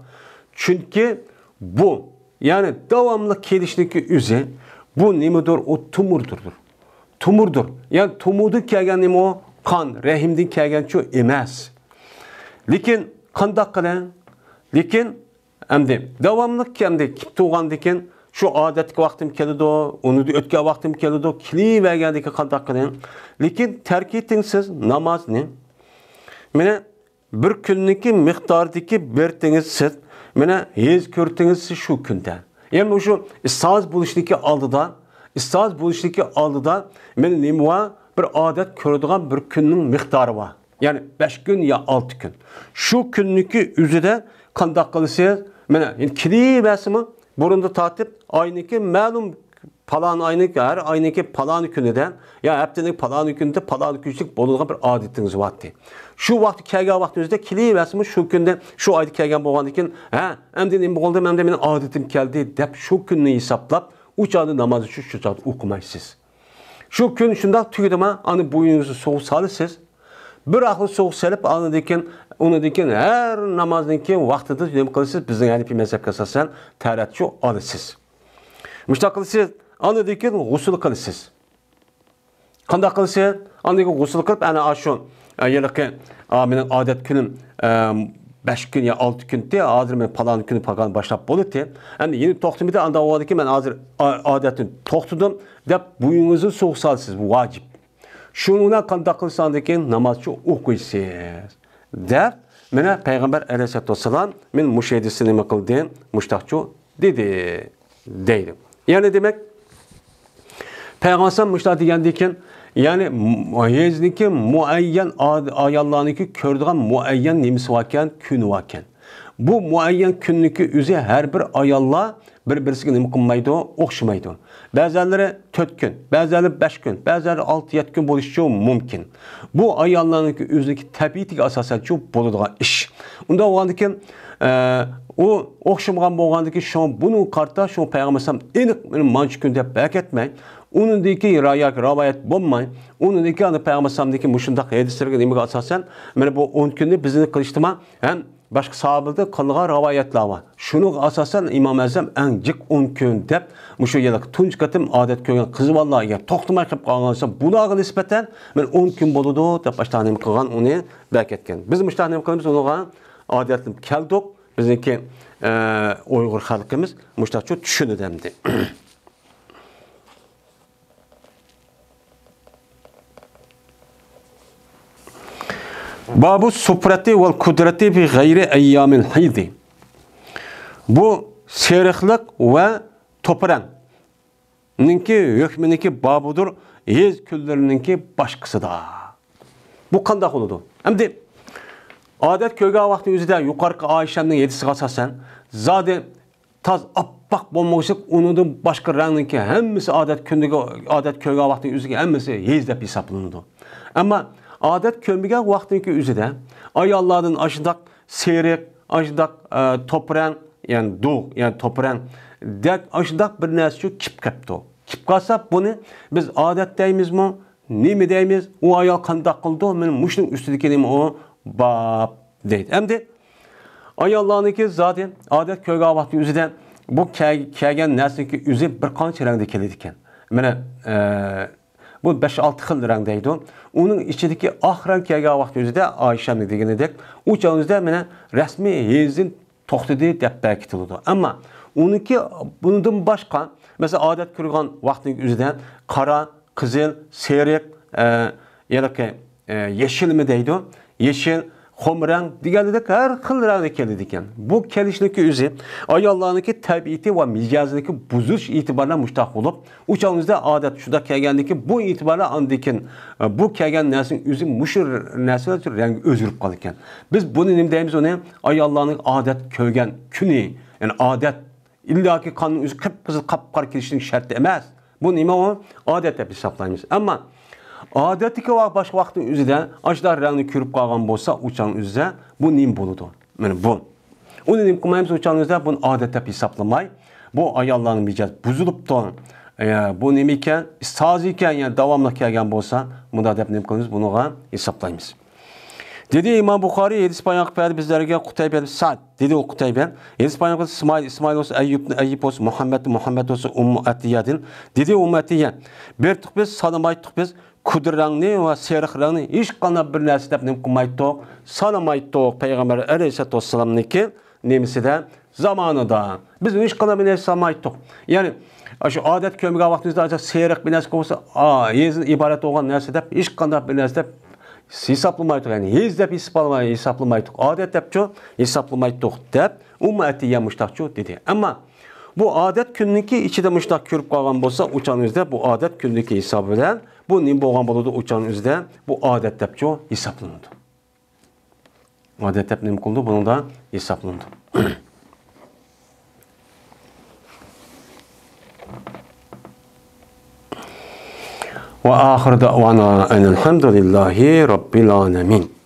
Çünkü bu, yani devamlı gelişteki özü, bu nimedir? O tumurdur. Tumurdur. Yani tumudu kelgen nime o? Kan, rahimden kelgen şu emas. Lekin kandak kılan, lekin emdi devamlı kemdi kip tuğan diken şu adetki vaktim kelidi o, onu da ötke vaktim kelidi o, kili vergendeki kandak kılan. Lekin terk ettingsiz namaz ne? Mene bir günniki miqdardaki bertingizsiz, mene hez körtingizsiz şu günde. Yani şu istaz buluştaki aldıda men nima bir adet körüdüğün bir günün miqdarı var. Yani 5 gün ya 6 gün. Şu günniki üzüde kandak kılısınız, mene yani kili besimi burunda tatip aynıki malum palan aynıki her aynıki palan günüden ya heptenik palan günde palan güçlük bolulğan bir adetiniz vardı. Şu vakti kelgen vaktinizde kili besimi şu günde şu ayda kelgen bolğan ekan, ha, emdi nima boldu, mening adetim keldi dep şu günni hesaplap uçadı namazı şu saat okumaysınız. Şu gün şunda tüydüme, anı boyunuzu soğuk salısız. Bir akıl soğuk salıp, onu diken her namazdaki vaxtıda ne kılısız, bizden yani bir mezhep esasen təratçı alısız. Müştak kılısız, anı diken gusül kılısız. Qanda kılısız, anı diken gusül kılıp, ana aşun, yılıqı, benim adet günüm, 5 gün ya 6 günde hazır men palan günü pagan başlap bolupti. Endi yeni toxtum edi, anda o ki men hazır adetini toxtudum dep buyunuzu soğuk salsız, bu vacip. Şununa qanda kılsan deken namazçı okuysiz. Dep mene Peygamber Aleyhisselatü Vesselam men müşehidisini nima qildi? Muştaqçı dedi. Deydi. Yani demek Peygamber müştaq degandeken yani yezniki muayyen ayallarınki kördüğün muayyen nemisi varken, günü varken. Bu muayyen günlükü üzü her bir ayalla bir-birisiga nima qilmaydi, o'xshamaydi. Ba'zilari 4 kun, ba'zilari 5 kun, ba'zilari 6-7 kun bo'lishi mumkin. Bu ayollarniki o'zidagi tabiatiga asosan bo'ladigan ish. Unda bo'lgandan u o'xshamagan bo'lgandan shu buni qarta shu payg'ambar alayhisalom aniq meni mancha kun deb beketmay, unindagi rivoyat bo'lmay, unindagi payg'ambar alayhisalomdagi mushundaq hadislarga nimaga asosan mana bu 10 kunni bizni qilishdimi ham başka sahabada kılgan rivayetler var. Şunu asasen İmam Azam en cik 10 gün dep, muşu yıllık tunç katım adet köygen kızı vallahi ya toxtumay qilib qalgansa bunağa nispeten men 10 gün boludu dep baştanem qilgan onu beketken. Biz müştanem qilamiz onuğa adetlim keldik. Bizniki Uygur halkımız müştaçı düşünü demdi. Babu suprati vel kudreti bi gayri eyyamin haydi. Bu seriklik ve topran. Ninki hükmüneki babudur. Yez küllerininki başkası da. Bu qandaq oludu. Hamdi adet köyge vakti üzüde yukarı Ayşe'nin yedisi asasen zade taz appak bolmoğuşuk unudun başka rengninki hemmisi adet köyge vakti üzüge hemmisi yez dep hesaplanıdı. Ama adet kömüge vaxtınki üzüde ayallardan aşıdak seyrek, aşıdak topran yani doğ yani topran dek aşıdak bir nesçu kip kaptı. Kip kalsa bunu biz adet deyimiz mi? Nemi deyimiz? O ayal kandak kıldı. Benim muşnun üstündeki nemi o bab deydi. Hem de ayallarınki zaten adet köyge vaxtı üzüde bu kegen neslinki üzü bir kanç rengde keledikken. Mene bu 5-6 xil rengdeydi. Onun içindeki ah renk kelgan vaxt özüde Ayşe'nin degenidek o çağınızda mene resmi yezin toxtudu dep berkitildi. Ama onunki bundan başka mesela adet kırgan vaxtın özüden qara, qızıl, seyrek ya ki yeşil mi deydi? Yeşil, xomrang deganidek her xil rengde keladikan. Bu kelishlikki o'zi ayollarniki tabiati va mijozidagi buzish e'tibordan mushtaq bo'lib, o'changizda odat shunda kelgandiki bu e'tiborlar andikin bu kelgan narsaning o'zi mushur narsalar rangi o'zgarib qolgan ekan. Biz buni nima deymiz uni ayollarning odat ko'rgan kuni, ya'ni odat illaki qonun o'zi qip-qizil qap-qora kelishning sharti emas. Bu nima o? Odat deb hisoblaymiz. Ammo adetiki başka vaxtın üzüde aşılar rengini körüp qalğan bolsa uçağın üzüde bu nim boludu. Yani bu. Onu nim qılmayımız uçağın üzüde bunu adet dep hesaplamay. Bu ayallarının micaz buzulupdu. Bu nim iken, saz iken yani davamlı kelgan bolsa bunda dep nim qılımız bunu hesaplayımız. Dedi İmam Bukhari hadis bayan qiladi bizlarga Qutayba Sa'd dedi o Qutayba hadis bayan qildi İsmail olsa Ayyub olsa Muhammed olsa Ummu Atiyadin dedi Ummu Atiya bir tuq biz salam aytdık biz kudurrangni ve seyrek rangni hiç qanday bir narsa deb nim qilmaydiq salam aytdiq Peygamber Aleyhisselatü Vesselam'niki nemisida zamanida biz hiç qanday bir narsa salam aytdiq yani şu adet kömüge vaqtimizda ancaq seyrek bir narsa olsa yezin ibaret olgan narsa deb hiç qanday bir narsa deb hesaplamaydık yani hiç dep hesaplamaydık adet depço hesaplamaydık dep ummatiye muştaqço dedi. Ama bu adet künniki içinde muştaq körüp qalğan bolsa uçağınızda bu adet künniki hesabı bilen bu nim bolğan boludu uçağınızda bu adet depço hesaplandı. Adet dep nim qıldı bunu da hesaplandı. Ve ahir da'vana enelhamdülillahi rabbil alemin.